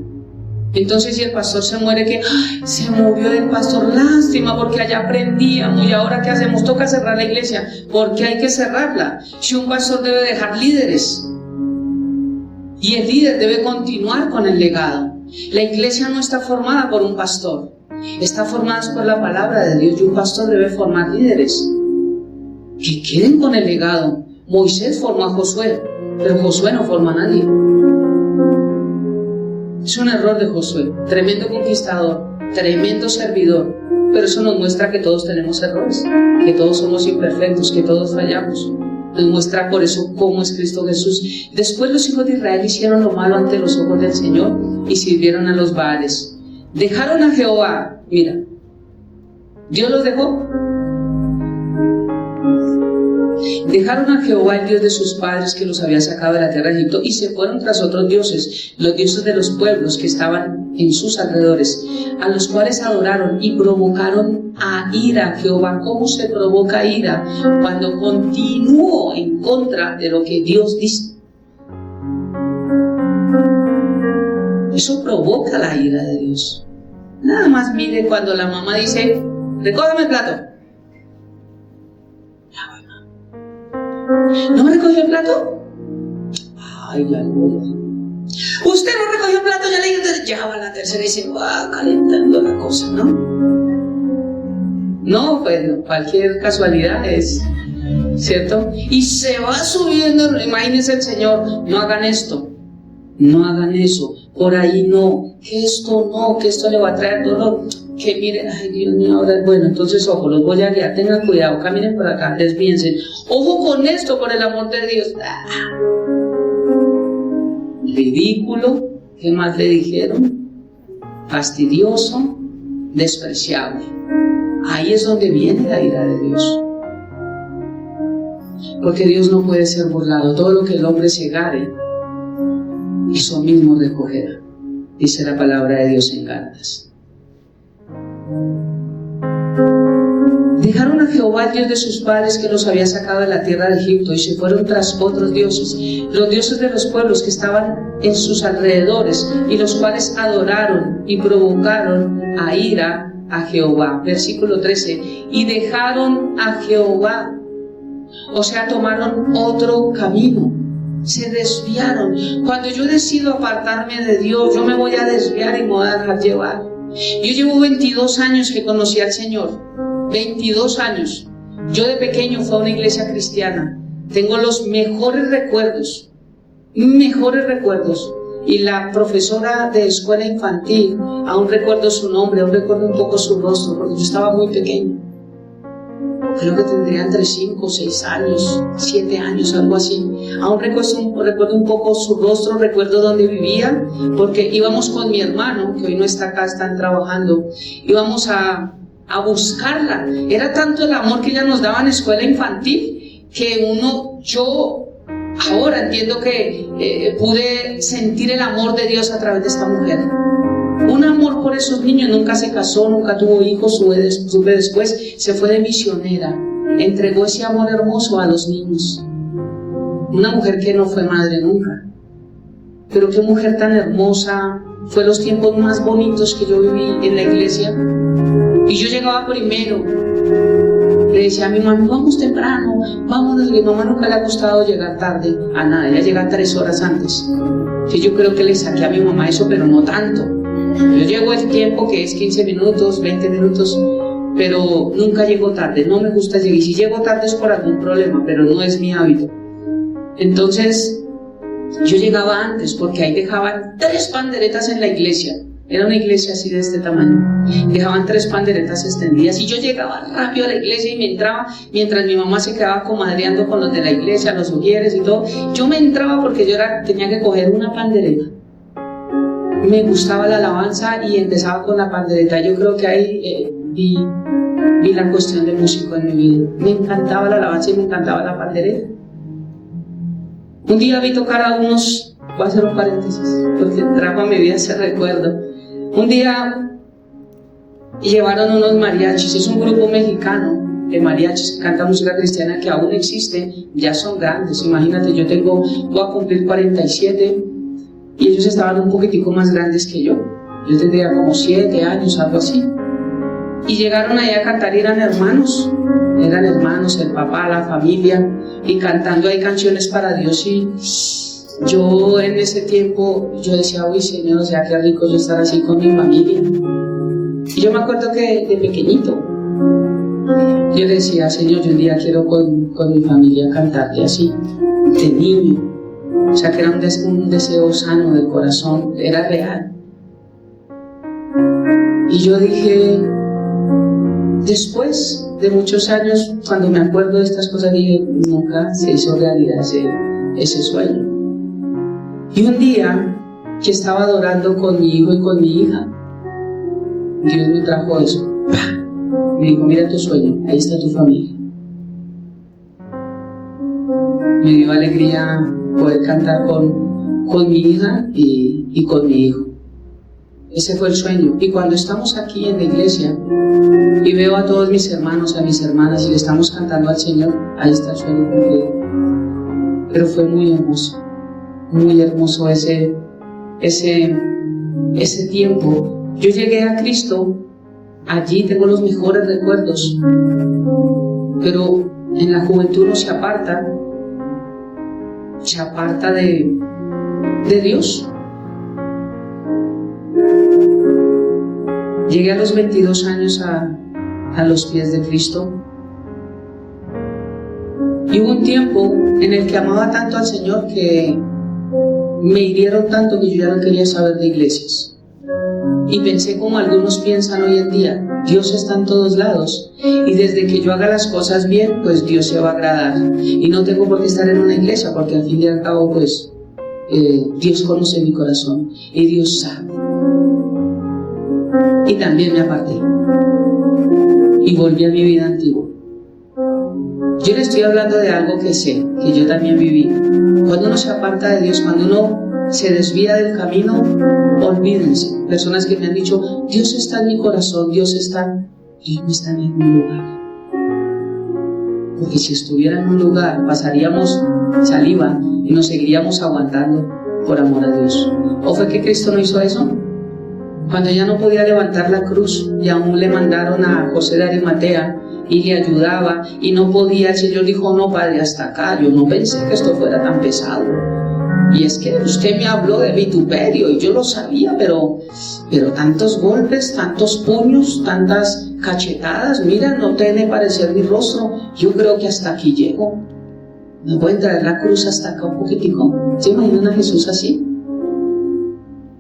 A: Entonces, si el pastor se muere, que se murió el pastor, lástima, porque allá aprendíamos y ahora ¿qué hacemos? Toca cerrar la iglesia. ¿Por qué hay que cerrarla? Si un pastor debe dejar líderes y el líder debe continuar con el legado. La iglesia no está formada por un pastor, está formada por la palabra de Dios, y un pastor debe formar líderes que queden con el legado. Moisés formó a Josué, pero Josué no forma a nadie. Es un error de Josué, tremendo conquistador, tremendo servidor, pero eso nos muestra que todos tenemos errores, que todos somos imperfectos, que todos fallamos. Nos muestra por eso cómo es Cristo Jesús. Después los hijos de Israel hicieron lo malo ante los ojos del Señor y sirvieron a los Baales. Dejaron a Jehová. Mira, Dios los dejó. Dejaron a Jehová, el Dios de sus padres, que los había sacado de la tierra de Egipto, y se fueron tras otros dioses, los dioses de los pueblos que estaban en sus alrededores, a los cuales adoraron y provocaron a ira a Jehová. ¿Cómo se provoca ira? Cuando continúo en contra de lo que Dios dice. Eso provoca la ira de Dios. Nada más mire cuando la mamá dice, recógeme el plato. ¿No me recogió el plato? Ay, la gloria. Usted no recogió el plato, ya le dije, ya va la tercera y se va calentando la cosa, ¿no? No, pues cualquier casualidad es, ¿cierto? Y se va subiendo, imagínense el Señor, no hagan esto, no hagan eso, por ahí no, que esto le va a traer dolor. Que miren, ay Dios mío, ahora, bueno, entonces ojo, los voy a guiar, tengan cuidado, caminen por acá, desvíense, ojo con esto, por el amor de Dios. Ridículo, ¿qué más le dijeron? Fastidioso, despreciable. Ahí es donde viene la ira de Dios, porque Dios no puede ser burlado. Todo lo que el hombre segare, eso mismo recogerá, dice la palabra de Dios en Gálatas. Dejaron a Jehová, el Dios de sus padres, que los había sacado de la tierra de Egipto, y se fueron tras otros dioses, los dioses de los pueblos que estaban en sus alrededores, y los cuales adoraron y provocaron a ira a Jehová. Versículo 13. Y dejaron a Jehová, o sea, tomaron otro camino, se desviaron. Cuando yo decido apartarme de Dios, yo me voy a desviar y me voy a dejar llevar. Yo llevo 22 años que conocí al Señor, 22 años. Yo de pequeño fui a una iglesia cristiana. Tengo los mejores recuerdos. Y la profesora de escuela infantil, aún recuerdo su nombre, aún recuerdo un poco su rostro, porque yo estaba muy pequeño. Creo que tendría entre 5, 6 años, 7 años, algo así. Aún recuerdo un poco su rostro, recuerdo dónde vivía, porque íbamos con mi hermano, que hoy no está acá, están trabajando, íbamos a buscarla. Era tanto el amor que ella nos daba en escuela infantil, que yo Ahora entiendo que pude sentir el amor de Dios a través de esta mujer. Un amor por esos niños. Nunca se casó, nunca tuvo hijos. Supe después, se fue de misionera. Entregó ese amor hermoso a los niños. Una mujer que no fue madre nunca. Pero qué mujer tan hermosa. Fue los tiempos más bonitos que yo viví en la iglesia. Y yo llegaba primero. Le decía a mi mamá, vamos temprano, vámonos. Mi mamá nunca le ha gustado llegar tarde a nada. Ella llega 3 horas antes. Sí, yo creo que le saqué a mi mamá eso, pero no tanto. Yo llego el tiempo que es 15 minutos, 20 minutos, pero nunca llego tarde. No me gusta llegar. Y si llego tarde es por algún problema, pero no es mi hábito. Entonces, yo llegaba antes porque ahí dejaban 3 panderetas en la iglesia. Era una iglesia así de este tamaño. Dejaban 3 panderetas extendidas y yo llegaba rápido a la iglesia y me entraba mientras mi mamá se quedaba comadreando con los de la iglesia, los ujieres y todo. Yo me entraba porque yo tenía que coger una pandereta. Me gustaba la alabanza y empezaba con la pandereta. Yo creo que ahí vi la cuestión de músico en mi vida. Me encantaba la alabanza y me encantaba la pandereta. Un día vi tocar a unos, voy a hacer un paréntesis porque trajo a mi vida ese recuerdo. Un día llevaron unos mariachis. Es un grupo mexicano de mariachis que canta música cristiana que aún existe. Ya son grandes, imagínate, voy a cumplir 47 y ellos estaban un poquitico más grandes que yo. Yo tendría como 7 años, algo así. Y llegaron ahí a cantar y eran hermanos, el papá, la familia, y cantando ahí canciones para Dios. Y yo en ese tiempo, yo decía, uy Señor, o sea, qué rico yo estar así con mi familia. Y yo me acuerdo que de pequeñito, yo le decía, Señor, yo un día quiero con mi familia cantarle así, de niño. O sea, que era un deseo sano del corazón, era real. Y yo dije, después de muchos años, cuando me acuerdo de estas cosas, dije, nunca se hizo realidad ese sueño. Y un día que estaba adorando con mi hijo y con mi hija, Dios me trajo eso. Me dijo, mira tu sueño, ahí está tu familia. Me dio alegría poder cantar con mi hija y con mi hijo. Ese fue el sueño. Y cuando estamos aquí en la iglesia y veo a todos mis hermanos, a mis hermanas y le estamos cantando al Señor, ahí está el sueño cumplido. Pero fue muy hermoso ese tiempo. Yo llegué a Cristo, allí tengo los mejores recuerdos, pero en la juventud uno se aparta de Dios. Llegué a los 22 años a los pies de Cristo. Y hubo un tiempo en el que amaba tanto al Señor que me hirieron tanto que yo ya no quería saber de iglesias. Y pensé como algunos piensan hoy en día, Dios está en todos lados y desde que yo haga las cosas bien, pues Dios se va a agradar. Y no tengo por qué estar en una iglesia porque al fin y al cabo, pues Dios conoce mi corazón y Dios sabe. Y también me aparté y volví a mi vida antigua. Yo le estoy hablando de algo que sé, que yo también viví. Cuando uno se aparta de Dios, cuando uno se desvía del camino, olvídense. Personas que me han dicho, Dios está en mi corazón, Dios no está en ningún lugar. Porque si estuviera en un lugar, pasaríamos saliva y nos seguiríamos aguantando por amor a Dios. ¿O fue que Cristo no hizo eso? Cuando ya no podía levantar la cruz y aún le mandaron a José de Arimatea y le ayudaba y no podía, el Señor dijo, no, Padre, hasta acá. Yo no pensé que esto fuera tan pesado. Y es que usted me habló de vituperio y yo lo sabía, pero tantos golpes, tantos puños, tantas cachetadas, mira, no tiene parecer mi rostro, yo creo que hasta aquí llego. ¿No pueden traer la cruz hasta acá un poquitico? ¿Se imaginan a Jesús así?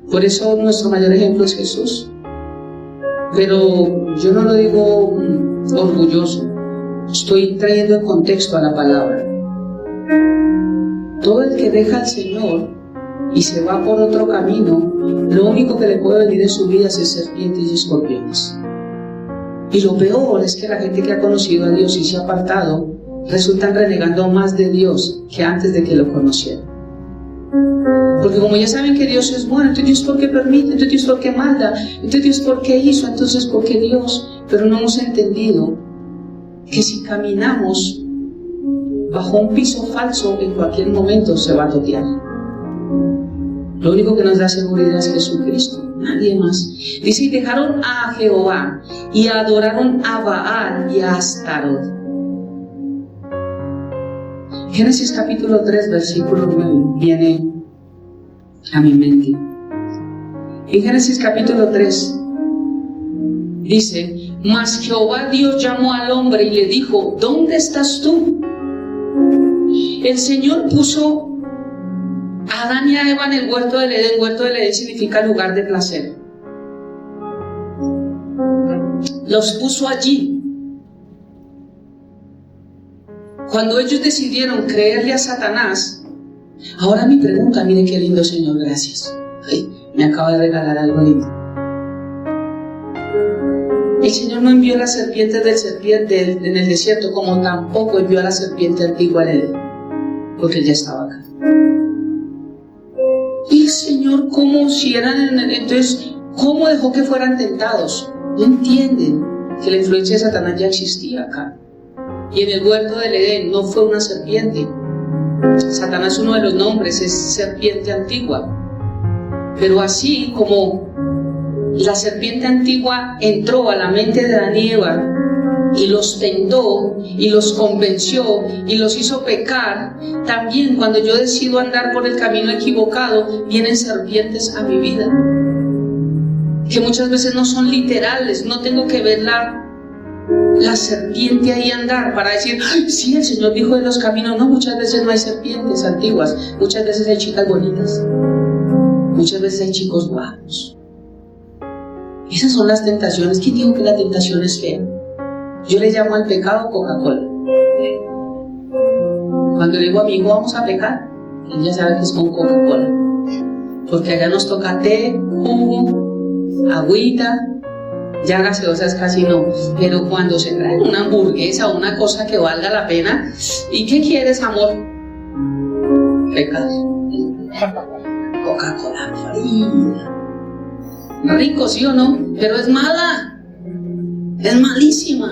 A: Por eso nuestro mayor ejemplo es Jesús. Pero yo no lo digo orgulloso, estoy trayendo en contexto a la palabra. Todo el que deja al Señor y se va por otro camino, lo único que le puede venir en su vida es serpientes y escorpiones. Y lo peor es que la gente que ha conocido a Dios y se ha apartado, resultan renegando más de Dios que antes de que lo conocieran. Porque como ya saben que Dios es bueno, entonces Dios por qué permite, entonces Dios por qué manda, entonces Dios por qué hizo, entonces por qué Dios. Pero no hemos entendido que si caminamos bajo un piso falso, en cualquier momento se va a totear. Lo único que nos da seguridad es Jesucristo, nadie más. Dice, y dejaron a Jehová y adoraron a Baal y a Astarot. Génesis capítulo 3, versículo 9 viene a mi mente. En Génesis capítulo 3 dice, mas Jehová Dios llamó al hombre y le dijo, ¿dónde estás tú? El Señor puso a Adán y a Eva en el huerto del Edén. Huerto del Edén significa lugar de placer. Los puso allí. Cuando ellos decidieron creerle a Satanás, ahora mi pregunta, mire qué lindo, Señor, gracias. Ay, me acaba de regalar algo lindo. El Señor no envió la serpiente en el desierto, como tampoco envió a la serpiente antigua en Edén, porque Él ya estaba acá. Y el Señor, ¿cómo si eran entonces, cómo dejó que fueran tentados? No entienden que la influencia de Satanás ya existía acá. Y en el huerto del Edén no fue una serpiente. Satanás, uno de los nombres, es serpiente antigua. Pero así como la serpiente antigua entró a la mente de Adán y Eva y los tentó y los convenció y los hizo pecar, también cuando yo decido andar por el camino equivocado, vienen serpientes a mi vida, que muchas veces no son literales. No tengo que ver la serpiente ahí andar para decir, ay, sí, el Señor dijo de los caminos. No, muchas veces no hay serpientes antiguas, muchas veces hay chicas bonitas, muchas veces hay chicos guapos. Esas son las tentaciones. ¿Quién dijo que la tentación es fea? Yo le llamo al pecado Coca-Cola. Cuando le digo a mi hijo vamos a pecar, él ya sabe que es con Coca-Cola, porque allá nos toca té, jugo, agüita. Ya gaseosas casi no, pero cuando se trae una hamburguesa o una cosa que valga la pena, ¿y qué quieres, amor? Pecado. Coca-Cola fría. Rico, ¿sí o no? Pero es mala, es malísima.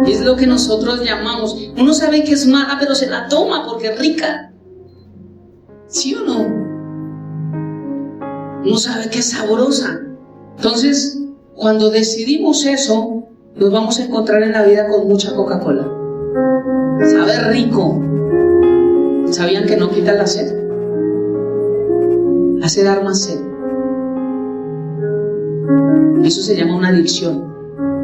A: Es lo que nosotros llamamos, uno sabe que es mala, pero se la toma porque es rica. ¿Sí o no? Uno sabe que es sabrosa. Entonces, cuando decidimos eso, nos vamos a encontrar en la vida con mucha Coca-Cola. Sabe rico. ¿Sabían que no quita la sed? Hace dar más sed. Eso se llama una adicción,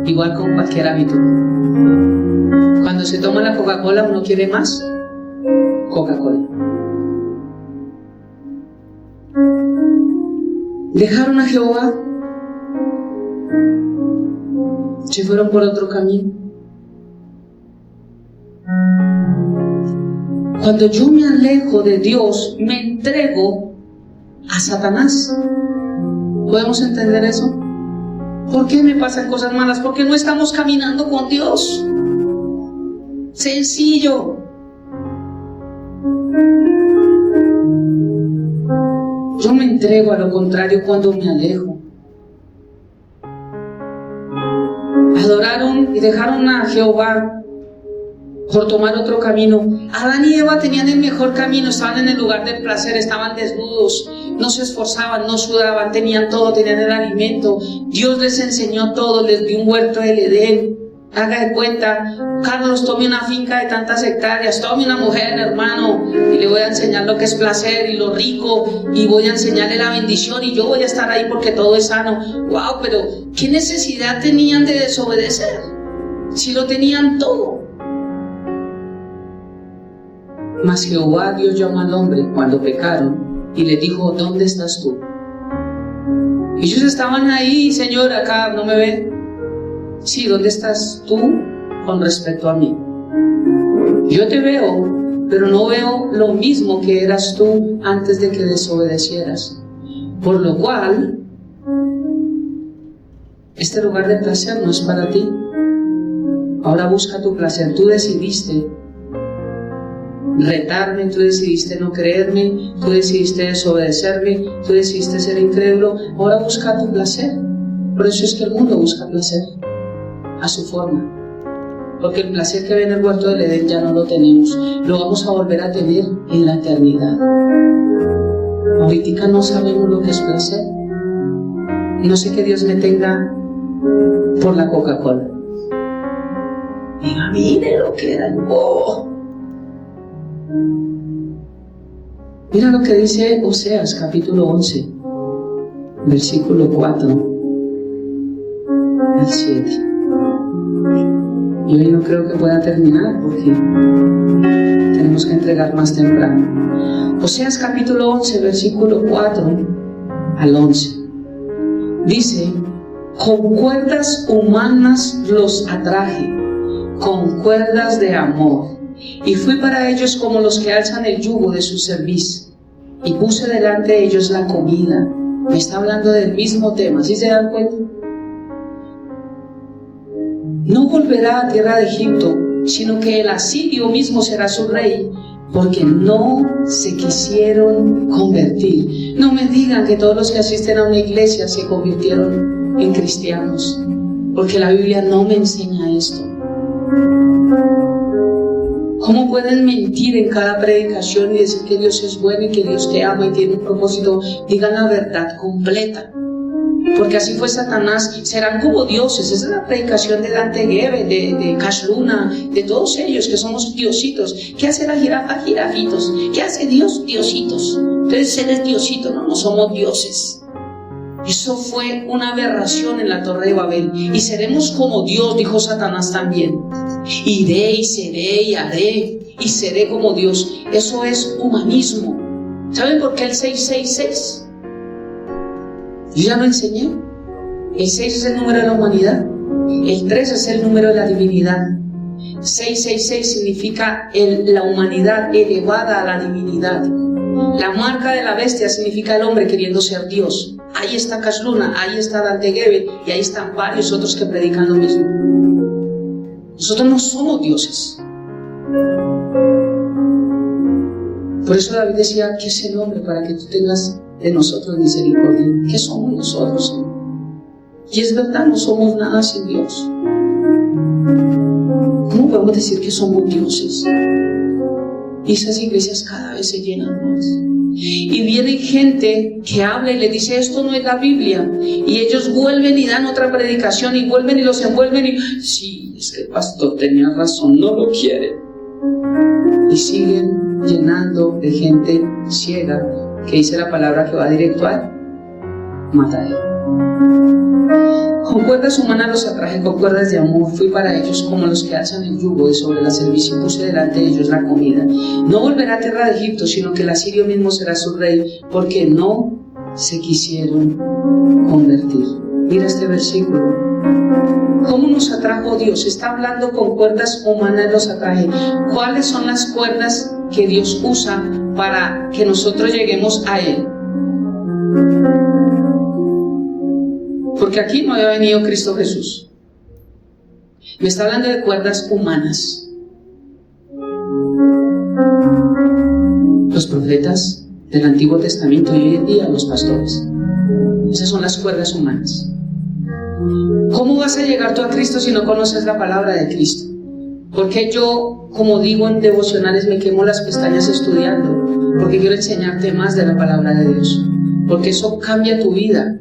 A: igual con cualquier hábito. Cuando se toma la Coca-Cola, uno quiere más Coca-Cola. Dejaron a Jehová, se fueron por otro camino. Cuando yo me alejo de Dios, me entrego a Satanás. ¿Podemos entender eso? ¿Por qué me pasan cosas malas? Porque no estamos caminando con Dios. Sencillo. Yo me entrego a lo contrario cuando me alejo. Adoraron y dejaron a Jehová por tomar otro camino. Adán y Eva tenían el mejor camino, estaban en el lugar del placer, estaban desnudos, no se esforzaban, no sudaban, tenían todo, tenían el alimento. Dios les enseñó todo, les dio un huerto del Edén. Haga de cuenta, Carlos, tome una finca de tantas hectáreas, tome una mujer, hermano, y le voy a enseñar lo que es placer y lo rico, y voy a enseñarle la bendición, y yo voy a estar ahí porque todo es sano. Wow, pero ¿qué necesidad tenían de desobedecer? Si lo tenían todo. Mas Jehová Dios llamó al hombre cuando pecaron y le dijo, ¿dónde estás tú? Ellos estaban ahí, Señor, acá, ¿no me ven? Sí, ¿dónde estás tú con respecto a mí? Yo te veo, pero no veo lo mismo que eras tú antes de que desobedecieras. Por lo cual, este lugar de placer no es para ti. Ahora busca tu placer. Tú decidiste retarme, tú decidiste no creerme, tú decidiste desobedecerme, tú decidiste ser incrédulo, ahora busca tu placer. Por eso es que el mundo busca placer, a su forma. Porque el placer que ve en el huerto del Edén ya no lo tenemos, lo vamos a volver a tener en la eternidad. Ahorita no sabemos lo que es placer. No sé que Dios me tenga por la Coca-Cola. Diga, mire lo que era el bobo. Mira lo que dice Oseas capítulo 11, versículo 4 al 7. Y hoy no creo que pueda terminar porque tenemos que entregar más temprano. Oseas capítulo 11, versículo 4 al 11. Dice: con cuerdas humanas los atraje, con cuerdas de amor, y fui para ellos como los que alzan el yugo de su cerviz, y puse delante de ellos la comida. Me está hablando del mismo tema, ¿sí se dan cuenta? No volverá a tierra de Egipto, sino que el asirio mismo será su rey, porque no se quisieron convertir. No me digan que todos los que asisten a una iglesia se convirtieron en cristianos, porque la Biblia no me enseña esto. ¿Cómo pueden mentir en cada predicación y decir que Dios es bueno y que Dios te ama y tiene un propósito? Digan la verdad completa. Porque así fue Satanás, serán como dioses. Esa es la predicación de Dante Gebel, de Cash Luna, de todos ellos que somos diositos. ¿Qué hace la jirafa? Jirafitos. ¿Qué hace Dios? Diositos. Entonces eres diosito, no somos dioses. Eso fue una aberración en la Torre de Babel. Y seremos como Dios, dijo Satanás también. Iré y seré y haré y seré como Dios. Eso es humanismo. ¿Saben por qué el 666? Yo ya lo enseñé. El 6 es el número de la humanidad. El 3 es el número de la divinidad. 666 significa la humanidad elevada a la divinidad. La marca de la bestia significa el hombre queriendo ser Dios. Ahí está Cash Luna, ahí está Dante Gebel y ahí están varios otros que predican lo mismo. Nosotros no somos dioses. Por eso David decía: ¿qué es el hombre para que tú tengas de nosotros misericordia? ¿Qué somos nosotros, Señor? Y es verdad, no somos nada sin Dios. ¿Cómo podemos decir que somos dioses? Y esas iglesias cada vez se llenan más. Y viene gente que habla y le dice: esto no es la Biblia. Y ellos vuelven y dan otra predicación y vuelven y los envuelven y... sí, es que el pastor tenía razón, no lo quieren. Y siguen llenando de gente ciega que dice la palabra que va directo al matadero. Con cuerdas humanas los atraje, con cuerdas de amor fui para ellos como los que alzan el yugo de sobre la cerviz, y puse delante de ellos la comida. No volverá a tierra de Egipto, sino que el asirio mismo será su rey, porque no se quisieron convertir. Mira este versículo. ¿Cómo nos atrajo Dios? Está hablando con cuerdas humanas los atraje. ¿Cuáles son las cuerdas que Dios usa para que nosotros lleguemos a Él? Porque aquí no había venido Cristo Jesús. Me está hablando de cuerdas humanas. Los profetas del Antiguo Testamento y hoy en día los pastores. Esas son las cuerdas humanas. ¿Cómo vas a llegar tú a Cristo si no conoces la palabra de Cristo? Porque yo, como digo en devocionales, me quemo las pestañas estudiando, porque quiero enseñarte más de la palabra de Dios, porque eso cambia tu vida.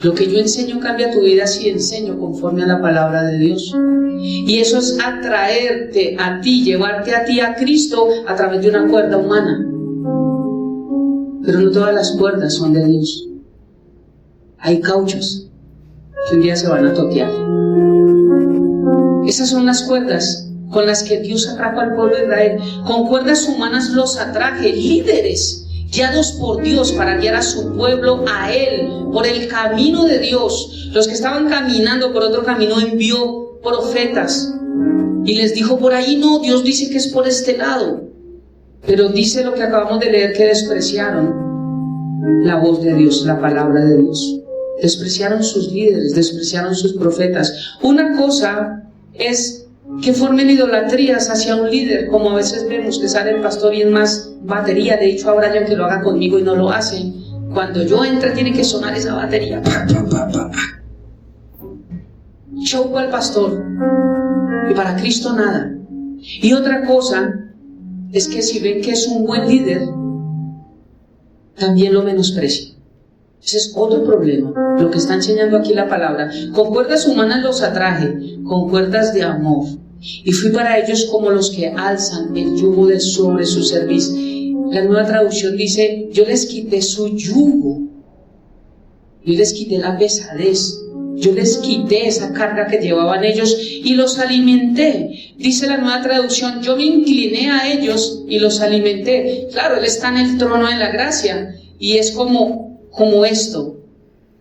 A: Lo que yo enseño cambia tu vida si enseño conforme a la palabra de Dios. Y eso es atraerte a ti, llevarte a ti a Cristo a través de una cuerda humana. Pero no todas las cuerdas son de Dios. Hay cauchos que un día se van a toquear. Esas son las cuerdas con las que Dios atrajo al pueblo de Israel. Con cuerdas humanas los atraje, líderes guiados por Dios para guiar a su pueblo a Él, por el camino de Dios. Los que estaban caminando por otro camino, envió profetas y les dijo: por ahí no, Dios dice que es por este lado. Pero dice lo que acabamos de leer, que despreciaron la voz de Dios, la palabra de Dios. Despreciaron sus líderes, despreciaron sus profetas. Una cosa es que formen idolatrías hacia un líder, como a veces vemos que sale el pastor y es más batería. De hecho, a Brian que lo haga conmigo y no lo hace. Cuando yo entre tiene que sonar esa batería. Choco al pastor y para Cristo nada. Y otra cosa es que si ven que es un buen líder, también lo menosprecian. Ese es otro problema, lo que está enseñando aquí la palabra. Con cuerdas humanas los atraje, con cuerdas de amor, y fui para ellos como los que alzan el yugo de sobre su cerviz. La Nueva Traducción dice: yo les quité su yugo, yo les quité la pesadez, yo les quité esa carga que llevaban ellos y los alimenté. Dice la Nueva Traducción: yo me incliné a ellos y los alimenté. Claro, Él está en el trono de la gracia, y es como esto,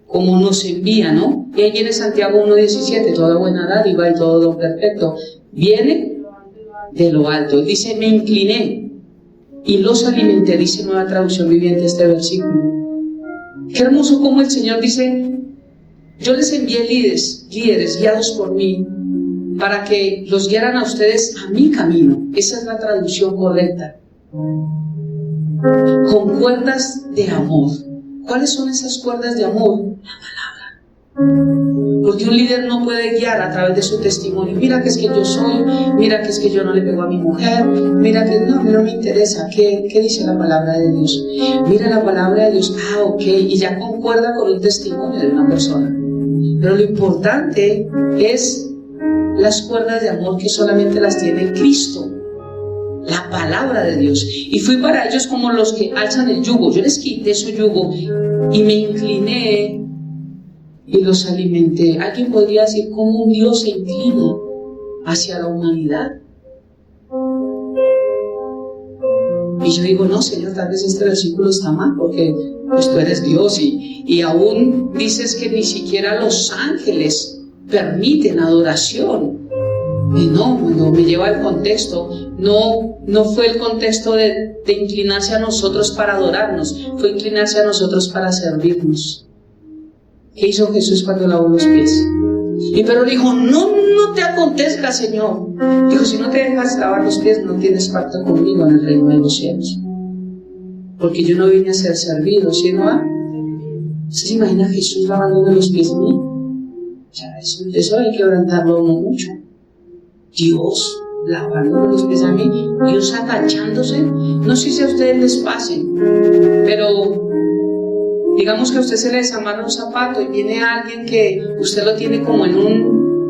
A: como nos envía, ¿no? Y ahí viene Santiago 1:17: toda buena dádiva y todo don perfecto viene de lo alto. Dice: me incliné y los alimenté, dice Nueva Traducción Viviente este versículo. Qué hermoso como el Señor dice: yo les envié líderes guiados por mí, para que los guiaran a ustedes a mi camino. Esa es la traducción correcta. Con cuerdas de amor. ¿Cuáles son esas cuerdas de amor? La palabra. Porque un líder no puede guiar a través de su testimonio. Mira que es que yo soy, mira que es que yo no le pego a mi mujer, mira que no me interesa. ¿Qué dice la palabra de Dios? Mira la palabra de Dios, ok, y ya concuerda con un testimonio de una persona. Pero lo importante es las cuerdas de amor que solamente las tiene Cristo, la palabra de Dios. Y fui para ellos como los que alzan el yugo. Yo les quité su yugo y me incliné y los alimenté. Alguien podría decir: ¿cómo un Dios se inclina hacia la humanidad? Y yo digo: no, Señor, tal vez este versículo está mal, porque pues tú eres Dios y aún dices que ni siquiera los ángeles permiten adoración. Y no me lleva al contexto. No fue el contexto de inclinarse a nosotros para adorarnos, fue inclinarse a nosotros para servirnos. ¿Qué hizo Jesús cuando lavó los pies? Y Pedro dijo: no te acontezca, Señor. Dijo: si no te dejas lavar los pies, no tienes parte conmigo en el reino de los cielos. Porque yo no vine a ser servido, sino a... ¿Usted se imagina a Jesús lavándome los pies a mí? O sea, eso hay que quebrantarlo mucho. Dios lavándome los pies a mí, Dios agachándose. No sé si a ustedes les pase, pero digamos que a usted se le desamarra un zapato y viene alguien que usted lo tiene como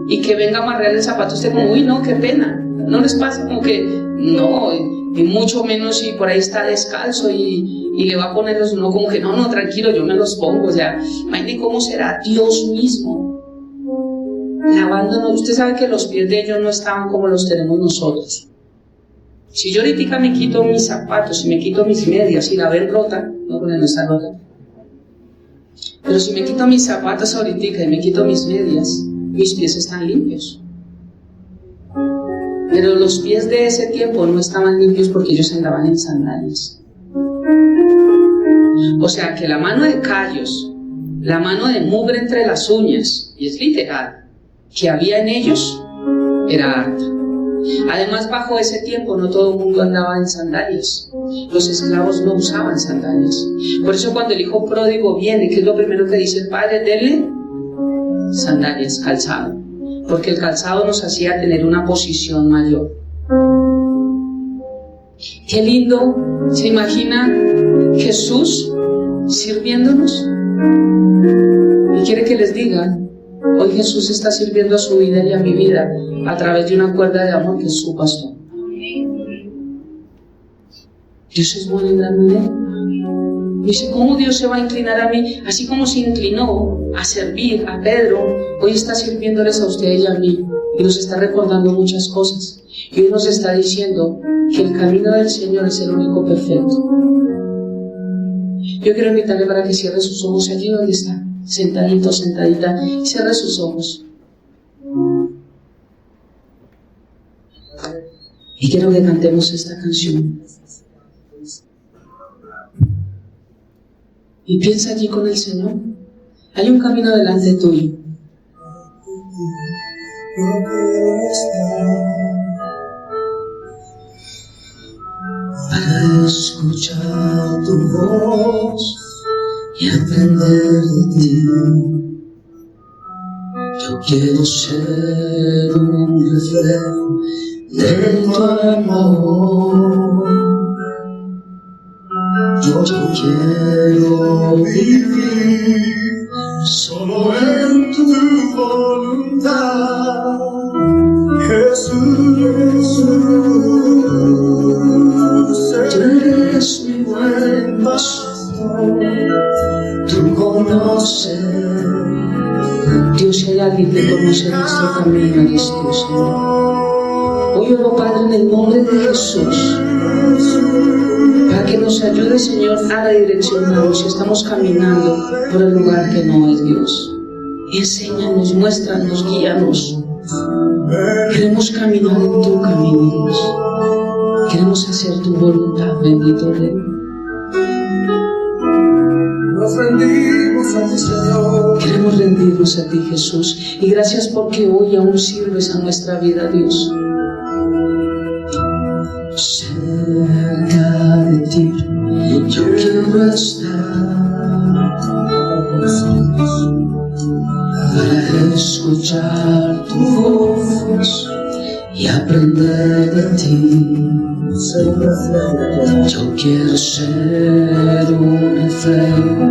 A: y que venga a amarrar el zapato, usted como: uy, no, qué pena. No les pasa como que no, y mucho menos si por ahí está descalzo y le va a poner los, uno como que no, tranquilo, yo me los pongo. O sea, imagínate cómo será Dios mismo lavándonos. Usted sabe que los pies de ellos no estaban como los tenemos nosotros. Si yo ahorita me quito mis zapatos, si me quito mis medias y la ven rota, no, porque no está rota, pero si me quito mis zapatos ahorita y me quito mis medias, mis pies están limpios. Pero los pies de ese tiempo no estaban limpios porque ellos andaban en sandalias. O sea que la mano de callos, la mano de mugre entre las uñas, y es literal, que había en ellos era harta. Además, bajo ese tiempo no todo el mundo andaba en sandalias. Los esclavos no usaban sandalias. Por eso cuando el hijo pródigo viene, ¿qué es lo primero que dice el padre? Denle sandalias, calzado, porque el calzado nos hacía tener una posición mayor. Qué lindo. ¿Se imagina Jesús sirviéndonos? Y quiere que les diga: hoy Jesús está sirviendo a su vida y a mi vida a través de una cuerda de amor que es su pastor. Dios es bueno en gran manera. Dice: ¿cómo Dios se va a inclinar a mí? Así como se inclinó a servir a Pedro, hoy está sirviéndoles a ustedes y a mí, y nos está recordando muchas cosas. Y hoy nos está diciendo que el camino del Señor es el único perfecto. Yo quiero invitarle para que cierre sus ojos allí donde está, sentadito, sentadita, cierre sus ojos. Y quiero que cantemos esta canción. Y piensa allí con el Señor. Hay un camino delante tuyo. para escuchar tu voz y aprender de ti. Yo quiero ser un reflejo de tu amor. Yo quiero vivir solo en tu voluntad, Jesús. Eres mi buen pastor, tú conoces. Dios, si hay alguien que conoce nuestro camino, eres tú, Señor. Hoy oro, Padre, en el nombre de Jesús, para que nos ayude, Señor, a redireccionarnos si estamos caminando por el lugar que no es Dios. Y enséñanos, muéstranos, guíanos. Queremos caminar en tu camino, Dios. Queremos hacer tu voluntad, bendito Rey. Nos rendimos a ti, Señor. Queremos rendirnos a ti, Jesús. Y gracias porque hoy aún sirves a nuestra vida, Dios. Cerca de ti yo quiero estar para escuchar tu voz y aprender de ti. Yo quiero ser un reflejo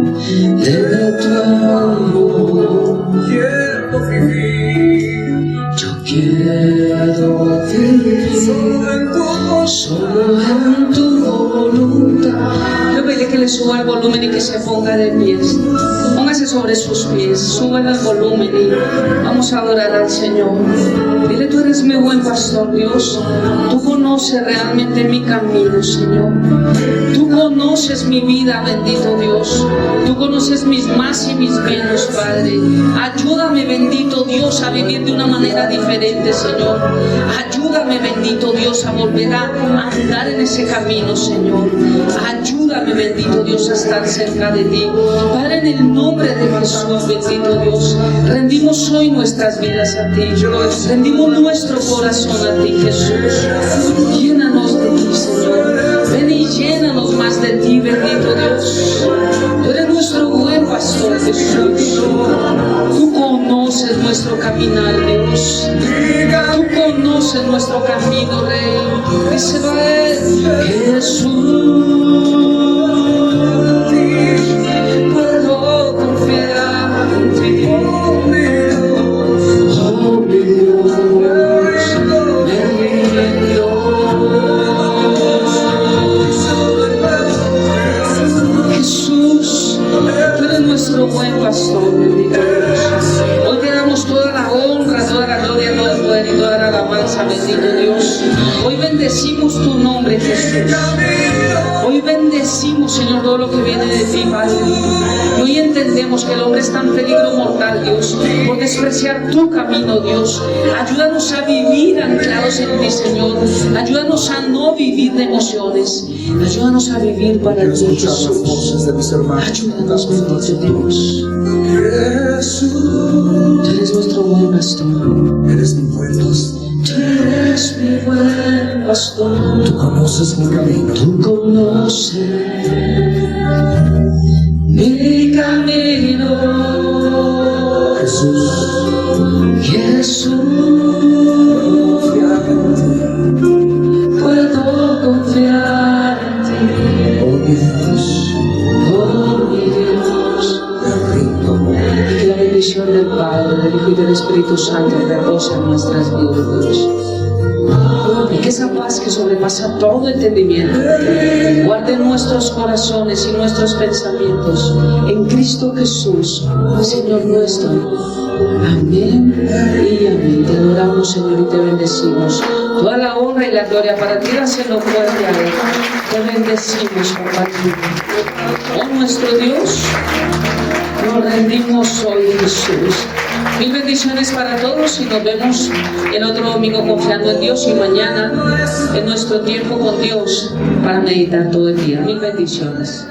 A: de tu amor. Quiero vivir. Yo quiero vivir solo en tu voluntad. Yo pediré que le suba el volumen y que se ponga de pies. Póngase sobre sus pies, súbale el volumen y vamos a adorar al Señor. Dile, tú eres mi buen pastor, Dios. Tú conoces realmente mi camino, Señor. Tú conoces mi vida, bendito Dios. Tú conoces mis más y mis menos, Padre. Ayúdame, bendito Dios, a vivir de una manera diferente, Señor. Ayúdame, bendito Dios, a volver a andar en ese camino, Señor. Ayúdame, bendito Dios, a estar cerca de ti. Padre, en el nombre de Jesús, bendito Dios, rendimos hoy nuestras vidas a ti. Rendimos nuestro corazón a ti, Jesús. Llénanos de ti, Señor. Ven y llénanos más de ti, bendito Dios. Tú eres nuestro buen pastor, Jesús. Tú conoces nuestro caminar, Dios. Tú conoces nuestro camino, Rey. Dice Jesús. Puedo confiar en ti. Oh, mi Dios. Oh, mi Dios. Jesús, tú eres nuestro buen pastor, bendito Dios. Hoy te damos toda la honra, toda la gloria, todo el poder y toda la alabanza, bendito Dios. Hoy bendecimos tu nombre, Jesús. Hoy bendecimos, Señor, todo lo que viene de ti, Padre. Y hoy entendemos que el hombre está en peligro mortal, Dios, por despreciar tu camino, Dios. Ayúdanos a vivir anclados en ti, Señor. Ayúdanos a no vivir de emociones. Ayúdanos a vivir para ti, Jesús. Ayúdanos, bendito Dios. Tú eres nuestro buen pastor. Eres mi buen pastor. Tú eres mi buen pastor. Tú conoces mi camino. Tú conoces mi camino. Jesús. Jesús. Puedo confiar en ti. Oh, mi Dios. Oh, mi Dios. Y que la bendición del Padre, del Hijo y del Espíritu Santo repose en nuestras vidas, Dios. Y que esa paz que sobrepasa todo entendimiento guarde nuestros corazones y nuestros pensamientos en Cristo Jesús, Señor nuestro. Amén y amén. Te adoramos, Señor, y te bendecimos. Toda la honra y la gloria para ti, dáselo fuerte a Él. Te bendecimos, Papá. Oh, nuestro Dios, nos rendimos hoy, Jesús. Mil bendiciones para todos y nos vemos el otro domingo confiando en Dios y mañana en nuestro tiempo con Dios para meditar todo el día. Mil bendiciones.